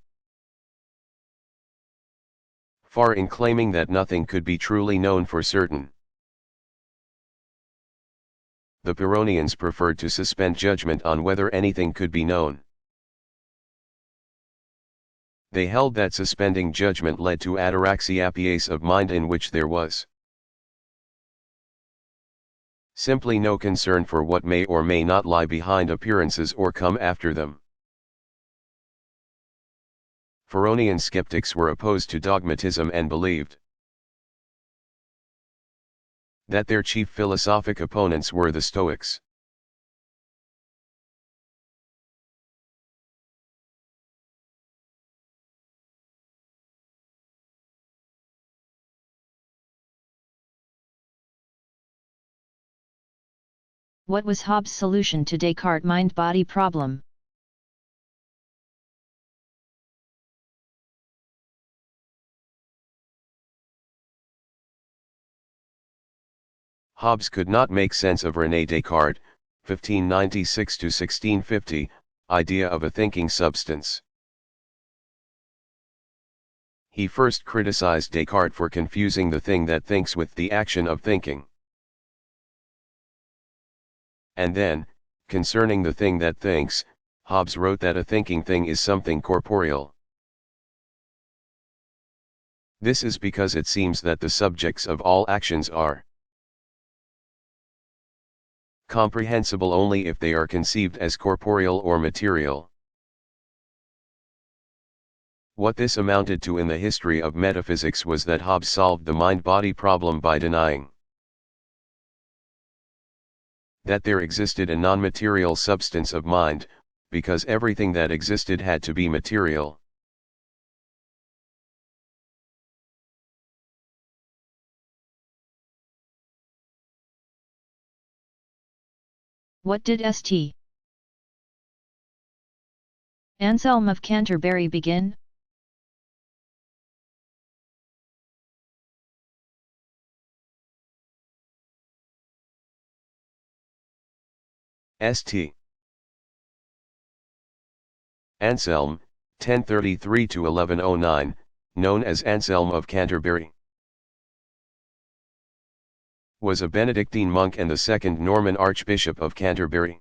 [SPEAKER 2] far in claiming that nothing could be truly known for certain. The Pyrrhonians preferred to suspend judgment on whether anything could be known. They held that suspending judgment led to ataraxiapies of mind in which there was simply no concern for what may or may not lie behind appearances or come after them. Pyrrhonian skeptics were opposed to dogmatism and believed that their chief philosophic opponents were the Stoics.
[SPEAKER 1] What was Hobbes' solution to Descartes' mind-body problem?
[SPEAKER 2] Hobbes could not make sense of René Descartes' 1596 to 1650 idea of a thinking substance. He first criticized Descartes for confusing the thing that thinks with the action of thinking. And then, concerning the thing that thinks, Hobbes wrote that a thinking thing is something corporeal. This is because it seems that the subjects of all actions are comprehensible only if they are conceived as corporeal or material. What this amounted to in the history of metaphysics was that Hobbes solved the mind-body problem by denying that there existed a non-material substance of mind, because everything that existed had to be material.
[SPEAKER 1] What did St. Anselm of Canterbury begin?
[SPEAKER 2] St. Anselm, 1033 to 1109, known as Anselm of Canterbury, was a Benedictine monk and the second Norman Archbishop of Canterbury.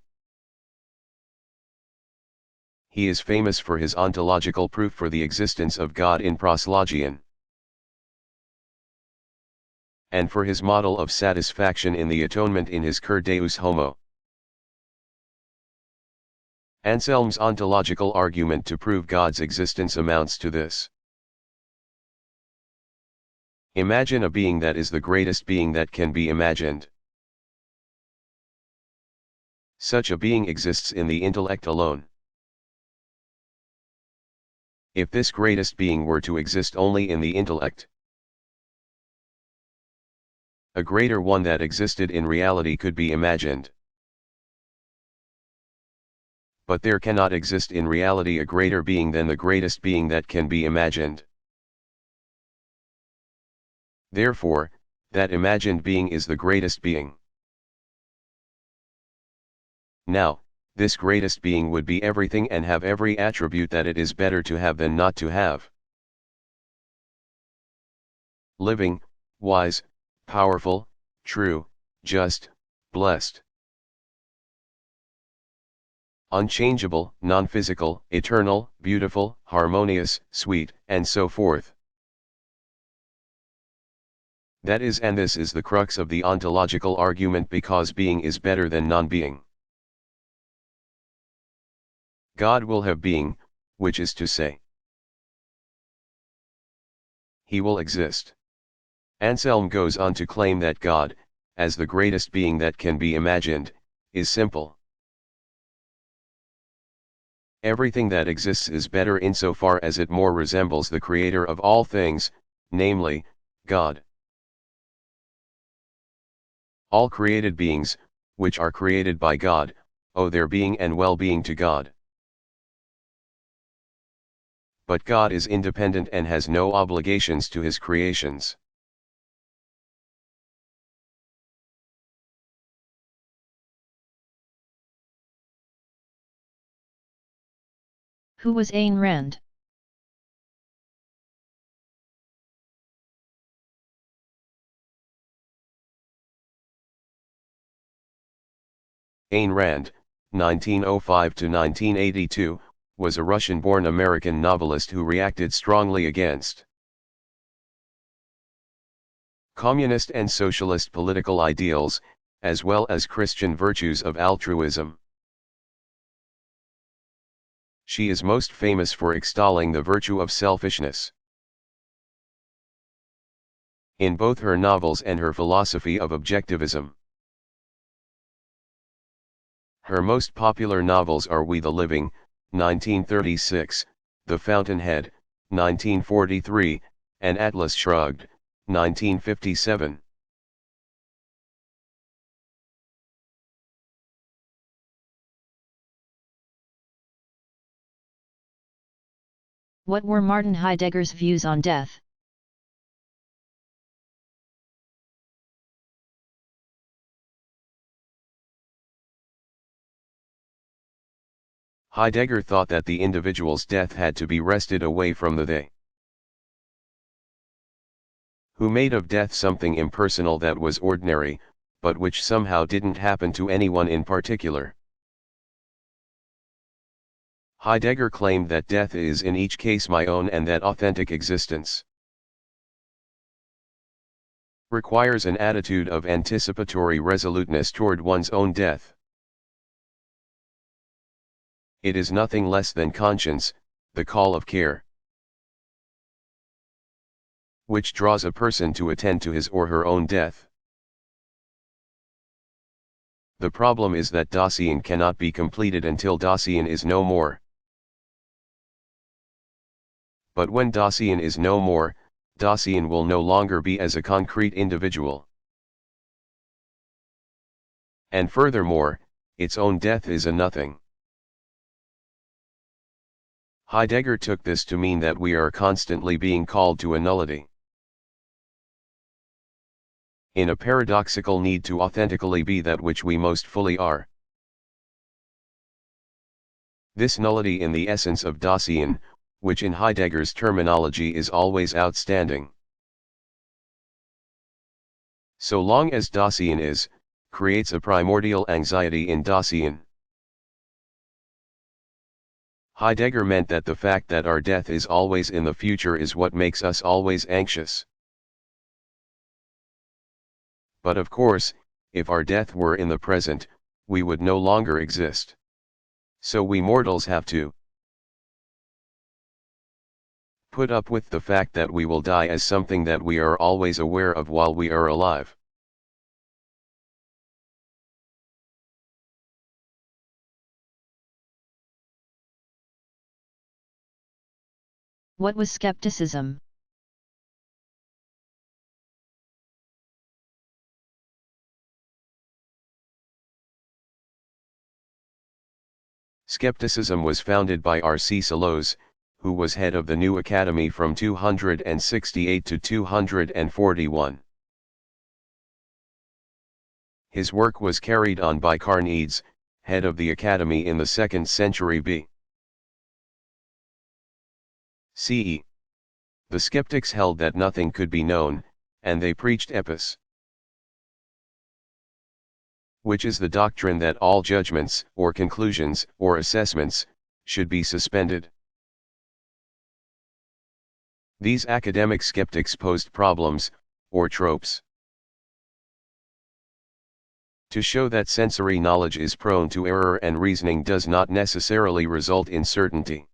[SPEAKER 2] He is famous for his ontological proof for the existence of God in proslogion, and for his model of satisfaction in the atonement in his Cur Deus Homo. Anselm's ontological argument to prove God's existence amounts to this. Imagine a being that is the greatest being that can be imagined. Such a being exists in the intellect alone. If this greatest being were to exist only in the intellect, a greater one that existed in reality could be imagined. But there cannot exist in reality a greater being than the greatest being that can be imagined. Therefore, that imagined being is the greatest being. Now, this greatest being would be everything and have every attribute that it is better to have than not to have. Living, wise, powerful, true, just, blessed. Unchangeable, non-physical, eternal, beautiful, harmonious, sweet, and so forth. That is, and this is the crux of the ontological argument, because being is better than non-being. God will have being, which is to say, He will exist. Anselm goes on to claim that God, as the greatest being that can be imagined, is simple. Everything that exists is better insofar as it more resembles the Creator of all things, namely, God. All created beings, which are created by God, owe their being and well-being to God. But God is independent and has no obligations to his creations.
[SPEAKER 1] Who was Ayn Rand?
[SPEAKER 2] Ayn Rand, 1905 to 1982, was a Russian-born American novelist who reacted strongly against communist and socialist political ideals, as well as Christian virtues of altruism. She is most famous for extolling the virtue of selfishness. In both her novels and her philosophy of objectivism. Her most popular novels are We the Living, 1936, The Fountainhead, 1943, and Atlas Shrugged, 1957.
[SPEAKER 1] What were Martin Heidegger's views on death?
[SPEAKER 2] Heidegger thought that the individual's death had to be wrested away from the they, who made of death something impersonal that was ordinary, but which somehow didn't happen to anyone in particular. Heidegger claimed that death is in each case my own, and that authentic existence requires an attitude of anticipatory resoluteness toward one's own death. It is nothing less than conscience, the call of care, which draws a person to attend to his or her own death. The problem is that Dasein cannot be completed until Dasein is no more. But when Dasein is no more, Dasein will no longer be as a concrete individual. And furthermore, its own death is a nothing. Heidegger took this to mean that we are constantly being called to a nullity. In a paradoxical need to authentically be that which we most fully are. This nullity in the essence of Dasein, which in Heidegger's terminology is always outstanding. So long as Dasein is, creates a primordial anxiety in Dasein. Heidegger meant that the fact that our death is always in the future is what makes us always anxious. But of course, if our death were in the present, we would no longer exist. So we mortals have to put up with the fact that we will die as something that we are always aware of while we are alive.
[SPEAKER 1] What was skepticism?
[SPEAKER 2] Skepticism was founded by R.C. Selous, who was head of the New Academy from 268 to 241. His work was carried on by Carneades, head of the Academy in the 2nd century B.C.E. The skeptics held that nothing could be known, and they preached epis, which is the doctrine that all judgments, or conclusions, or assessments, should be suspended. These academic skeptics posed problems, or tropes, to show that sensory knowledge is prone to error and reasoning does not necessarily result in certainty.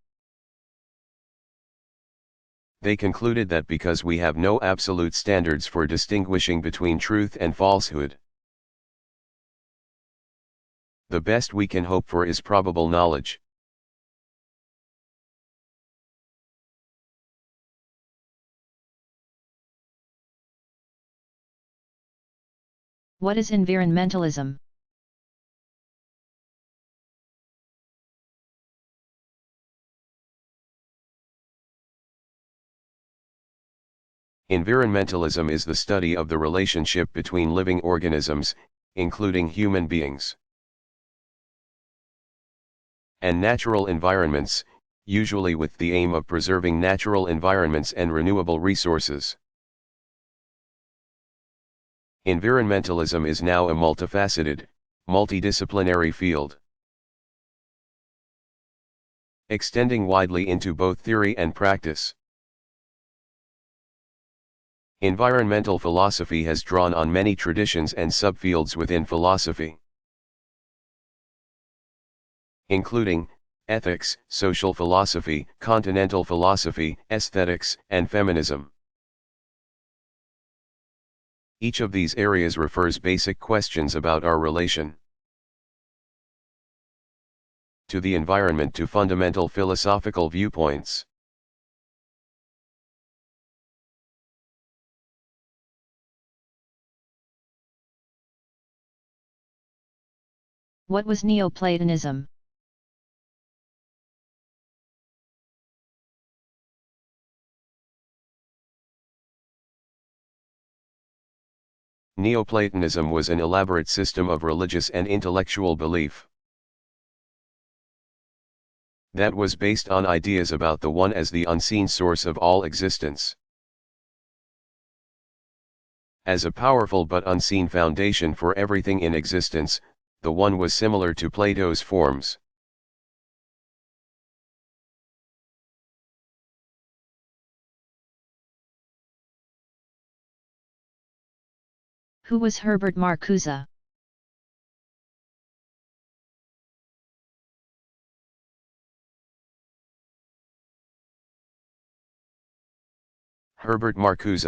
[SPEAKER 2] They concluded that because we have no absolute standards for distinguishing between truth and falsehood, the best we can hope for is probable knowledge.
[SPEAKER 1] What is environmentalism?
[SPEAKER 2] Environmentalism is the study of the relationship between living organisms, including human beings, and natural environments, usually with the aim of preserving natural environments and renewable resources. Environmentalism is now a multifaceted, multidisciplinary field, extending widely into both theory and practice. Environmental philosophy has drawn on many traditions and subfields within philosophy, including ethics, social philosophy, continental philosophy, aesthetics, and feminism. Each of these areas refers basic questions about our relation to the environment to fundamental philosophical viewpoints.
[SPEAKER 1] What was Neoplatonism?
[SPEAKER 2] Neoplatonism was an elaborate system of religious and intellectual belief that was based on ideas about the One as the unseen source of all existence, as a powerful but unseen foundation for everything in existence. The One was similar to Plato's forms.
[SPEAKER 1] Who was Herbert Marcuse?
[SPEAKER 2] Herbert Marcuse,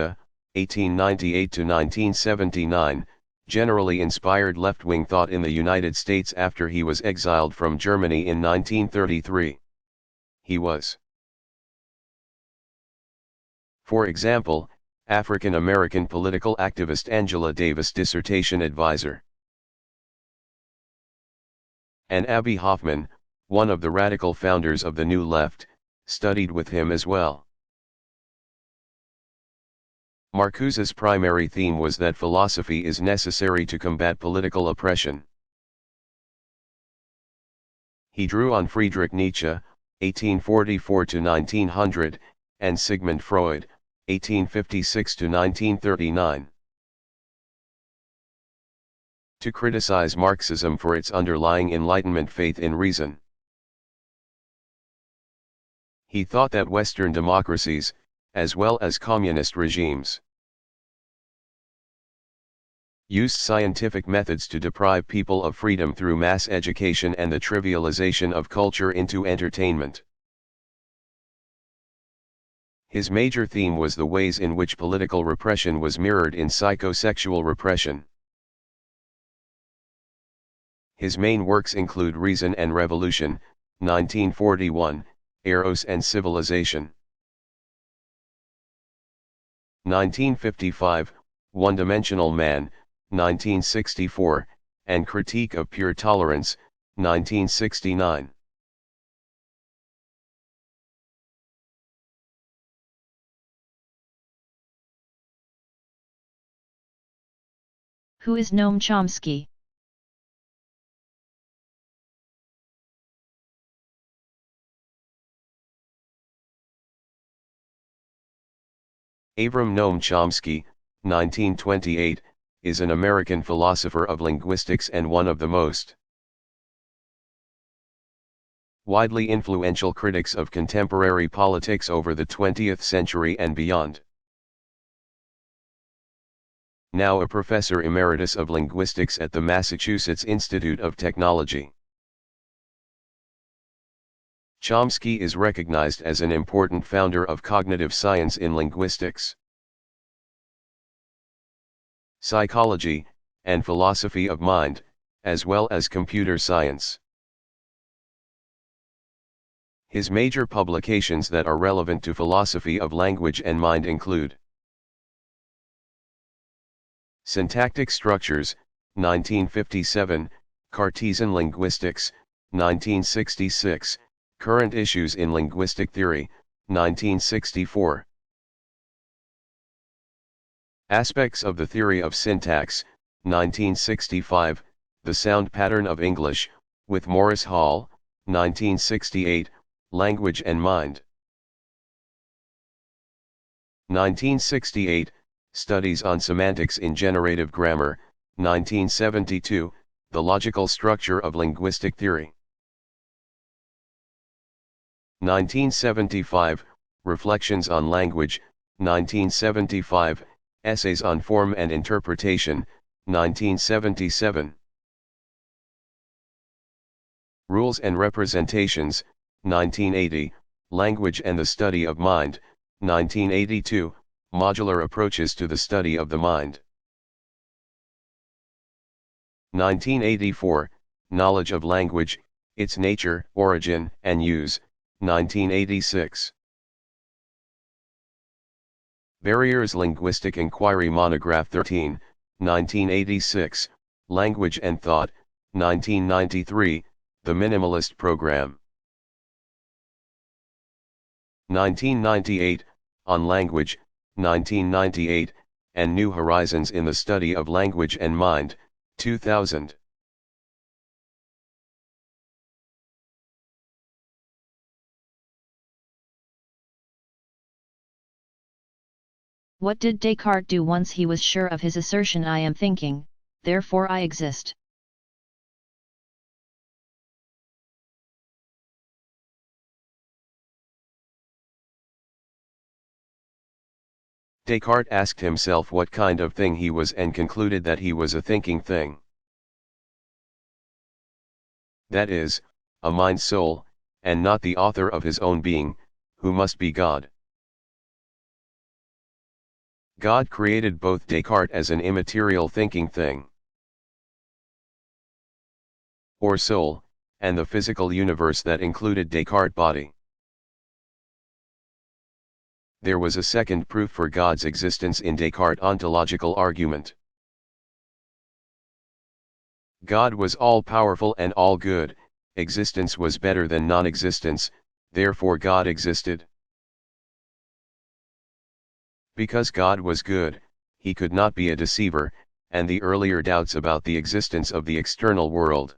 [SPEAKER 2] 1898 to 1979, generally inspired left-wing thought in the United States after he was exiled from Germany in 1933. He was, for example, African-American political activist Angela Davis' dissertation advisor. And Abbie Hoffman, one of the radical founders of the New Left, studied with him as well. Marcuse's primary theme was that philosophy is necessary to combat political oppression. He drew on Friedrich Nietzsche, 1844–1900, and Sigmund Freud, 1856–1939. To criticize Marxism for its underlying Enlightenment faith in reason. He thought that Western democracies, as well as communist regimes, used scientific methods to deprive people of freedom through mass education and the trivialization of culture into entertainment. His major theme was the ways in which political repression was mirrored in psychosexual repression. His main works include Reason and Revolution, 1941, Eros and Civilization, 1955, One-Dimensional Man, 1964, and Critique of Pure Tolerance, 1969.
[SPEAKER 1] Who is Noam Chomsky?
[SPEAKER 2] Avram Noam Chomsky, 1928, is an American philosopher of linguistics and one of the most widely influential critics of contemporary politics over the 20th century and beyond. Now a professor emeritus of linguistics at the Massachusetts Institute of Technology. Chomsky is recognized as an important founder of cognitive science in linguistics, psychology, and philosophy of mind, as well as computer science. His major publications that are relevant to philosophy of language and mind include Syntactic Structures, 1957, Cartesian Linguistics, 1966, Current Issues in Linguistic Theory, 1964. Aspects of the Theory of Syntax, 1965, The Sound Pattern of English, with Morris Hall, 1968, Language and Mind. 1968, Studies on Semantics in Generative Grammar, 1972, The Logical Structure of Linguistic Theory. 1975, Reflections on Language, 1975, Essays on Form and Interpretation, 1977. Rules and Representations, 1980, Language and the Study of Mind, 1982, Modular Approaches to the Study of the Mind. 1984, Knowledge of Language, Its Nature, Origin, and Use, 1986. Barriers Linguistic Inquiry Monograph 13, 1986, Language and Thought, 1993, The Minimalist Program. 1998, On Language, 1998, and New Horizons in the Study of Language and Mind, 2000.
[SPEAKER 1] What did Descartes do once he was sure of his assertion I am thinking, therefore I exist?
[SPEAKER 2] Descartes asked himself what kind of thing he was and concluded that he was a thinking thing. That is, a mind-soul, and not the author of his own being, who must be God. God created both Descartes as an immaterial thinking thing. or soul, and the physical universe that included Descartes' body. There was a second proof for God's existence in Descartes' ontological argument. God was all-powerful and all-good, existence was better than non-existence, therefore God existed. Because God was good, he could not be a deceiver, and the earlier doubts about the existence of the external world,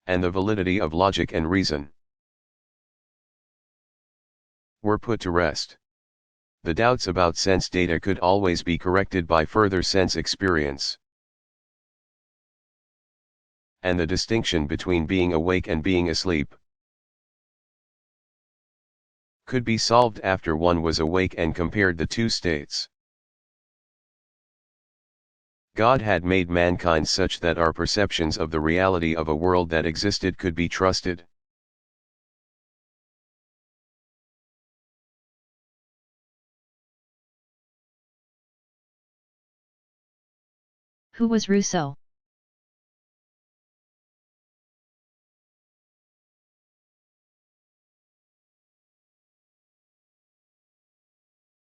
[SPEAKER 2] and the validity of logic and reason, were put to rest. The doubts about sense data could always be corrected by further sense experience. And the distinction between being awake and being asleep could be solved after one was awake and compared the two states. God had made mankind such that our perceptions of the reality of a world that existed could be trusted.
[SPEAKER 1] Who was Rousseau?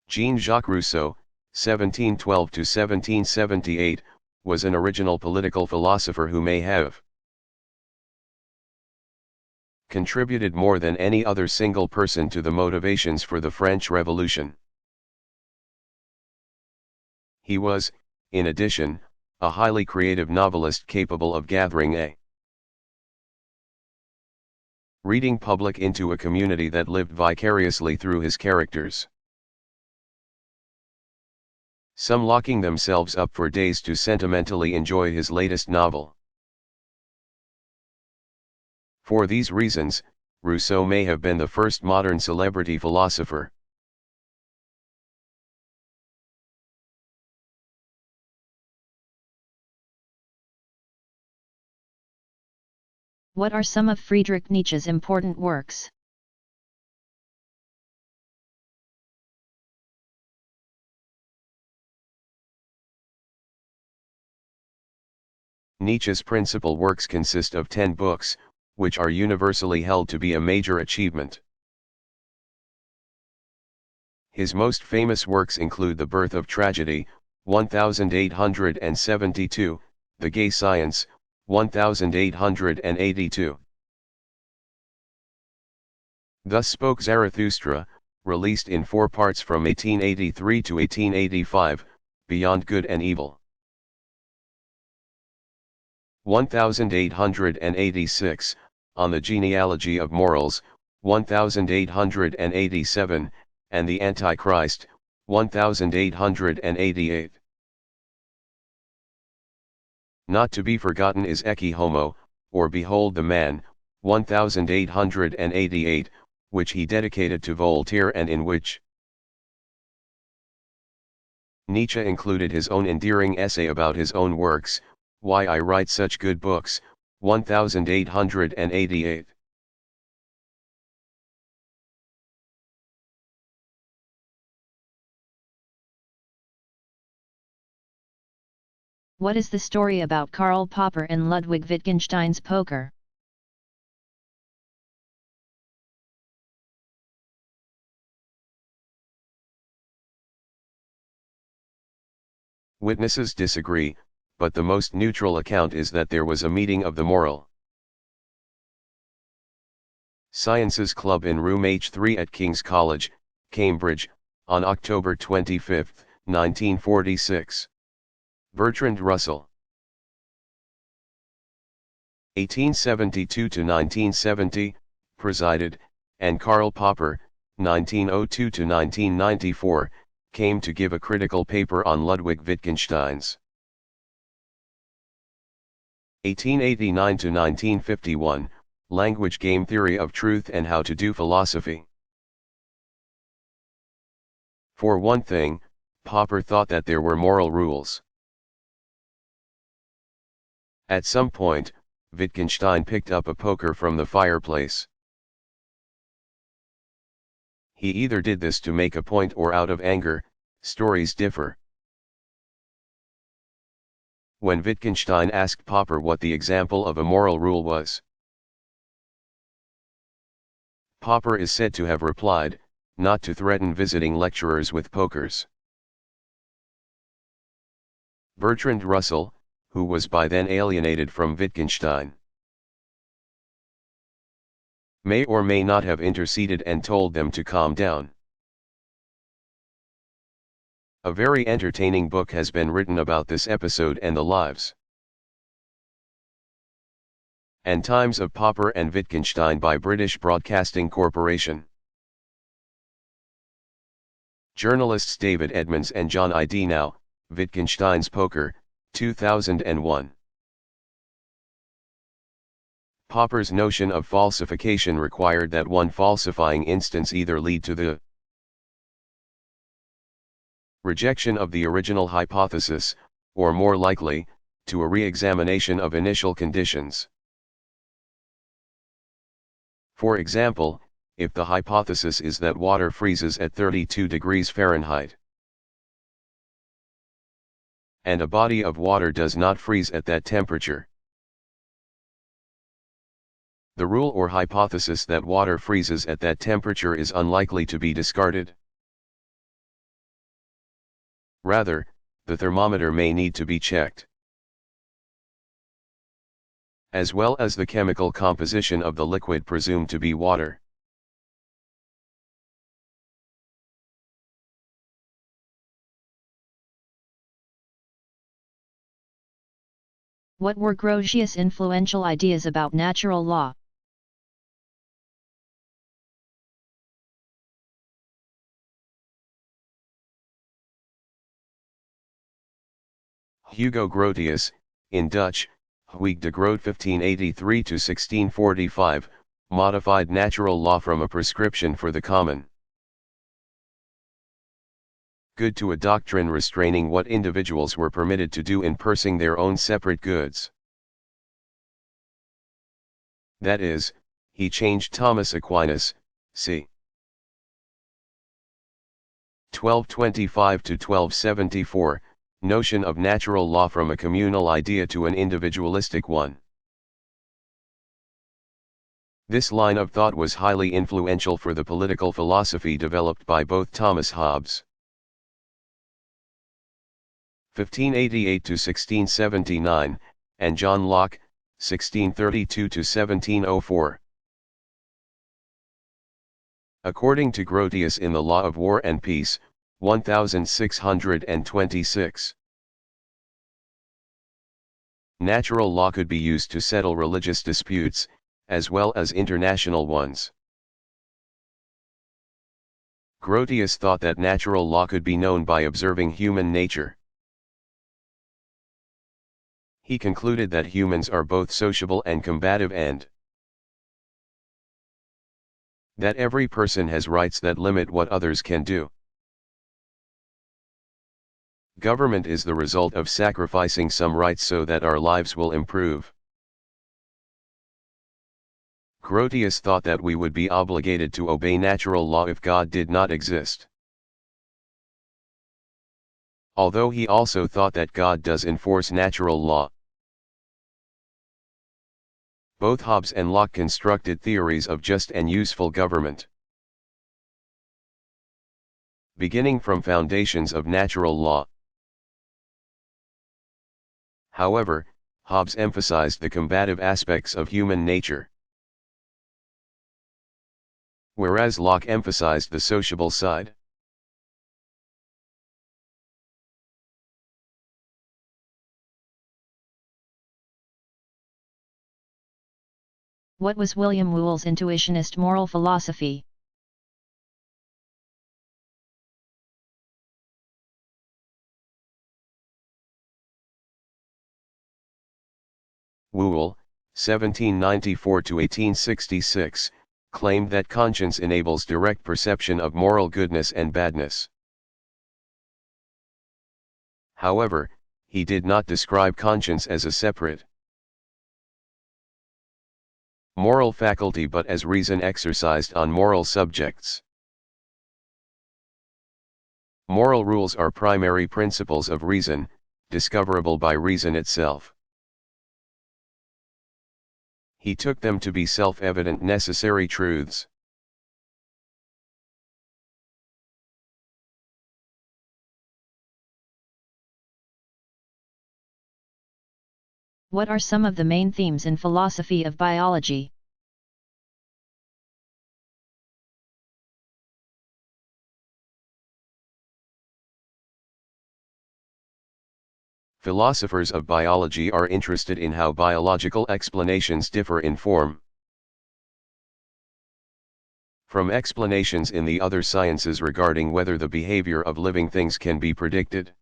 [SPEAKER 2] Jean-Jacques Rousseau, 1712–1778, was an original political philosopher who may have contributed more than any other single person to the motivations for the French Revolution. He was, in addition, a highly creative novelist capable of gathering a reading public into a community that lived vicariously through his characters, some locking themselves up for days to sentimentally enjoy his latest novel. For these reasons, Rousseau may have been the first modern celebrity philosopher.
[SPEAKER 1] What are some of Friedrich Nietzsche's important works?
[SPEAKER 2] Nietzsche's principal works consist of 10 books, which are universally held to be a major achievement. His most famous works include The Birth of Tragedy, 1872, The Gay Science, 1882. Thus Spoke Zarathustra, released in 4 parts from 1883 to 1885, Beyond Good and Evil. 1886, On the Genealogy of Morals, 1887, and The Antichrist, 1888. Not to be forgotten is Ecce Homo, or Behold the Man, 1888, which he dedicated to Voltaire and in which Nietzsche included his own endearing essay about his own works, Why I Write Such Good Books, 1888.
[SPEAKER 1] What is the story about Karl Popper and Ludwig Wittgenstein's poker?
[SPEAKER 2] Witnesses disagree, but the most neutral account is that there was a meeting of the Moral Sciences Club in room H3 at King's College, Cambridge, on October 25, 1946. Bertrand Russell, 1872–1970, presided, and Karl Popper, 1902–1994, came to give a critical paper on Ludwig Wittgenstein's 1889–1951, Language Game Theory of Truth and How to Do Philosophy. For one thing, Popper thought that there were moral rules. At some point, Wittgenstein picked up a poker from the fireplace. He either did this to make a point or out of anger, stories differ. when Wittgenstein asked Popper what the example of a moral rule was. Popper is said to have replied, not to threaten visiting lecturers with pokers. Bertrand Russell, who was by then alienated from Wittgenstein, may or may not have interceded and told them to calm down. A very entertaining book has been written about this episode and the lives and times of Popper and Wittgenstein by British Broadcasting Corporation. Journalists David Edmonds and John I. Denow, Wittgenstein's Poker, 2001. Popper's notion of falsification required that one falsifying instance either lead to the rejection of the original hypothesis, or more likely, to a re-examination of initial conditions. For example, if the hypothesis is that water freezes at 32 degrees Fahrenheit, and a body of water does not freeze at that temperature, the rule or hypothesis that water freezes at that temperature is unlikely to be discarded. Rather, the thermometer may need to be checked, as well as the chemical composition of the liquid presumed to be water.
[SPEAKER 1] What were Grotius' influential ideas about natural law?
[SPEAKER 2] Hugo Grotius, in Dutch, Huig de Groot 1583–1645, modified natural law from a prescription for the common good to a doctrine restraining what individuals were permitted to do in pursing their own separate goods. That is, he changed Thomas Aquinas, c. 1225–1274, notion of natural law from a communal idea to an individualistic one. This line of thought was highly influential for the political philosophy developed by both Thomas Hobbes (1588–1679) and John Locke (1632–1704). According to Grotius in the Law of War and Peace, 1626, natural law could be used to settle religious disputes, as well as international ones. Grotius thought that natural law could be known by observing human nature. He concluded that humans are both sociable and combative, and that every person has rights that limit what others can do. Government is the result of sacrificing some rights so that our lives will improve. Grotius thought that we would be obligated to obey natural law if God did not exist. Although he also thought that God does enforce natural law. Both Hobbes and Locke constructed theories of just and useful government, beginning from foundations of natural law. However, Hobbes emphasized the combative aspects of human nature, whereas Locke emphasized the sociable side.
[SPEAKER 1] What was William Whewell's intuitionist moral philosophy?
[SPEAKER 2] Whewell, 1794–1866, claimed that conscience enables direct perception of moral goodness and badness. However, he did not describe conscience as a separate moral faculty but as reason exercised on moral subjects. Moral rules are primary principles of reason, discoverable by reason itself. He took them to be self-evident necessary truths.
[SPEAKER 1] What are some of the main themes in philosophy of biology?
[SPEAKER 2] Philosophers of biology are interested in how biological explanations differ in form from explanations in the other sciences regarding whether the behavior of living things can be predicted,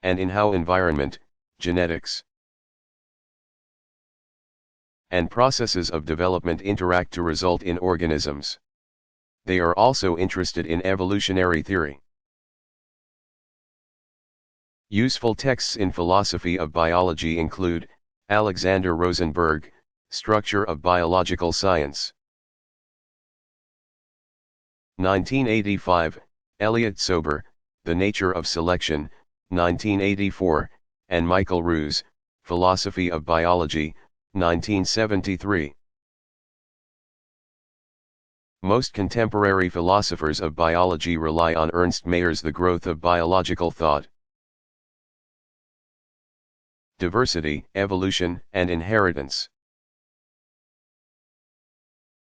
[SPEAKER 2] and in how environment, genetics, and processes of development interact to result in organisms. They are also interested in evolutionary theory. Useful texts in philosophy of biology include Alexander Rosenberg, Structure of Biological Science. 1985, Elliot Sober, The Nature of Selection, 1984, and Michael Ruse, Philosophy of Biology, 1973. Most contemporary philosophers of biology rely on Ernst Mayer's The Growth of Biological Thought. Diversity, Evolution, and Inheritance.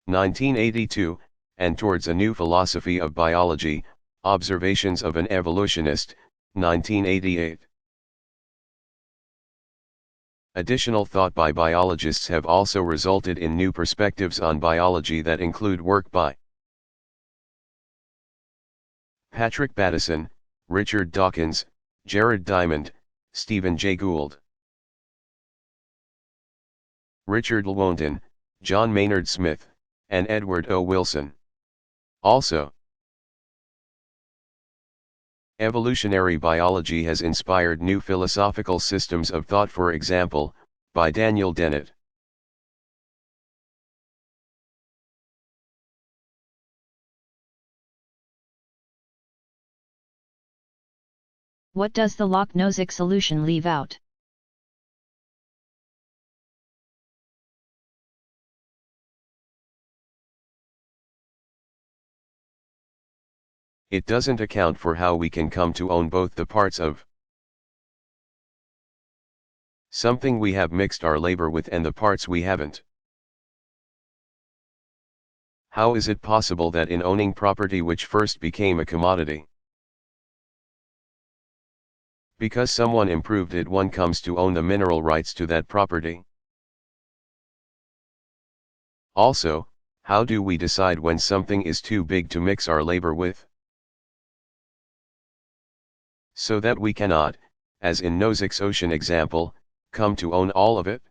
[SPEAKER 2] 1982, and Towards a New Philosophy of Biology, Observations of an Evolutionist, 1988. Additional thought by biologists have also resulted in new perspectives on biology that include work by Patrick Bateson, Richard Dawkins, Jared Diamond, Stephen Jay Gould, Richard Lewontin, John Maynard Smith, and Edward O. Wilson. Also, evolutionary biology has inspired new philosophical systems of thought, for example, by Daniel Dennett.
[SPEAKER 1] What does the Lock-Nozick solution leave out?
[SPEAKER 2] It doesn't account for how we can come to own both the parts of something we have mixed our labor with and the parts we haven't. How is it possible that in owning property which first became a commodity, because someone improved it, one comes to own the mineral rights to that property? Also, how do we decide when something is too big to mix our labor with, so that we cannot, as in Nozick's ocean example, come to own all of it?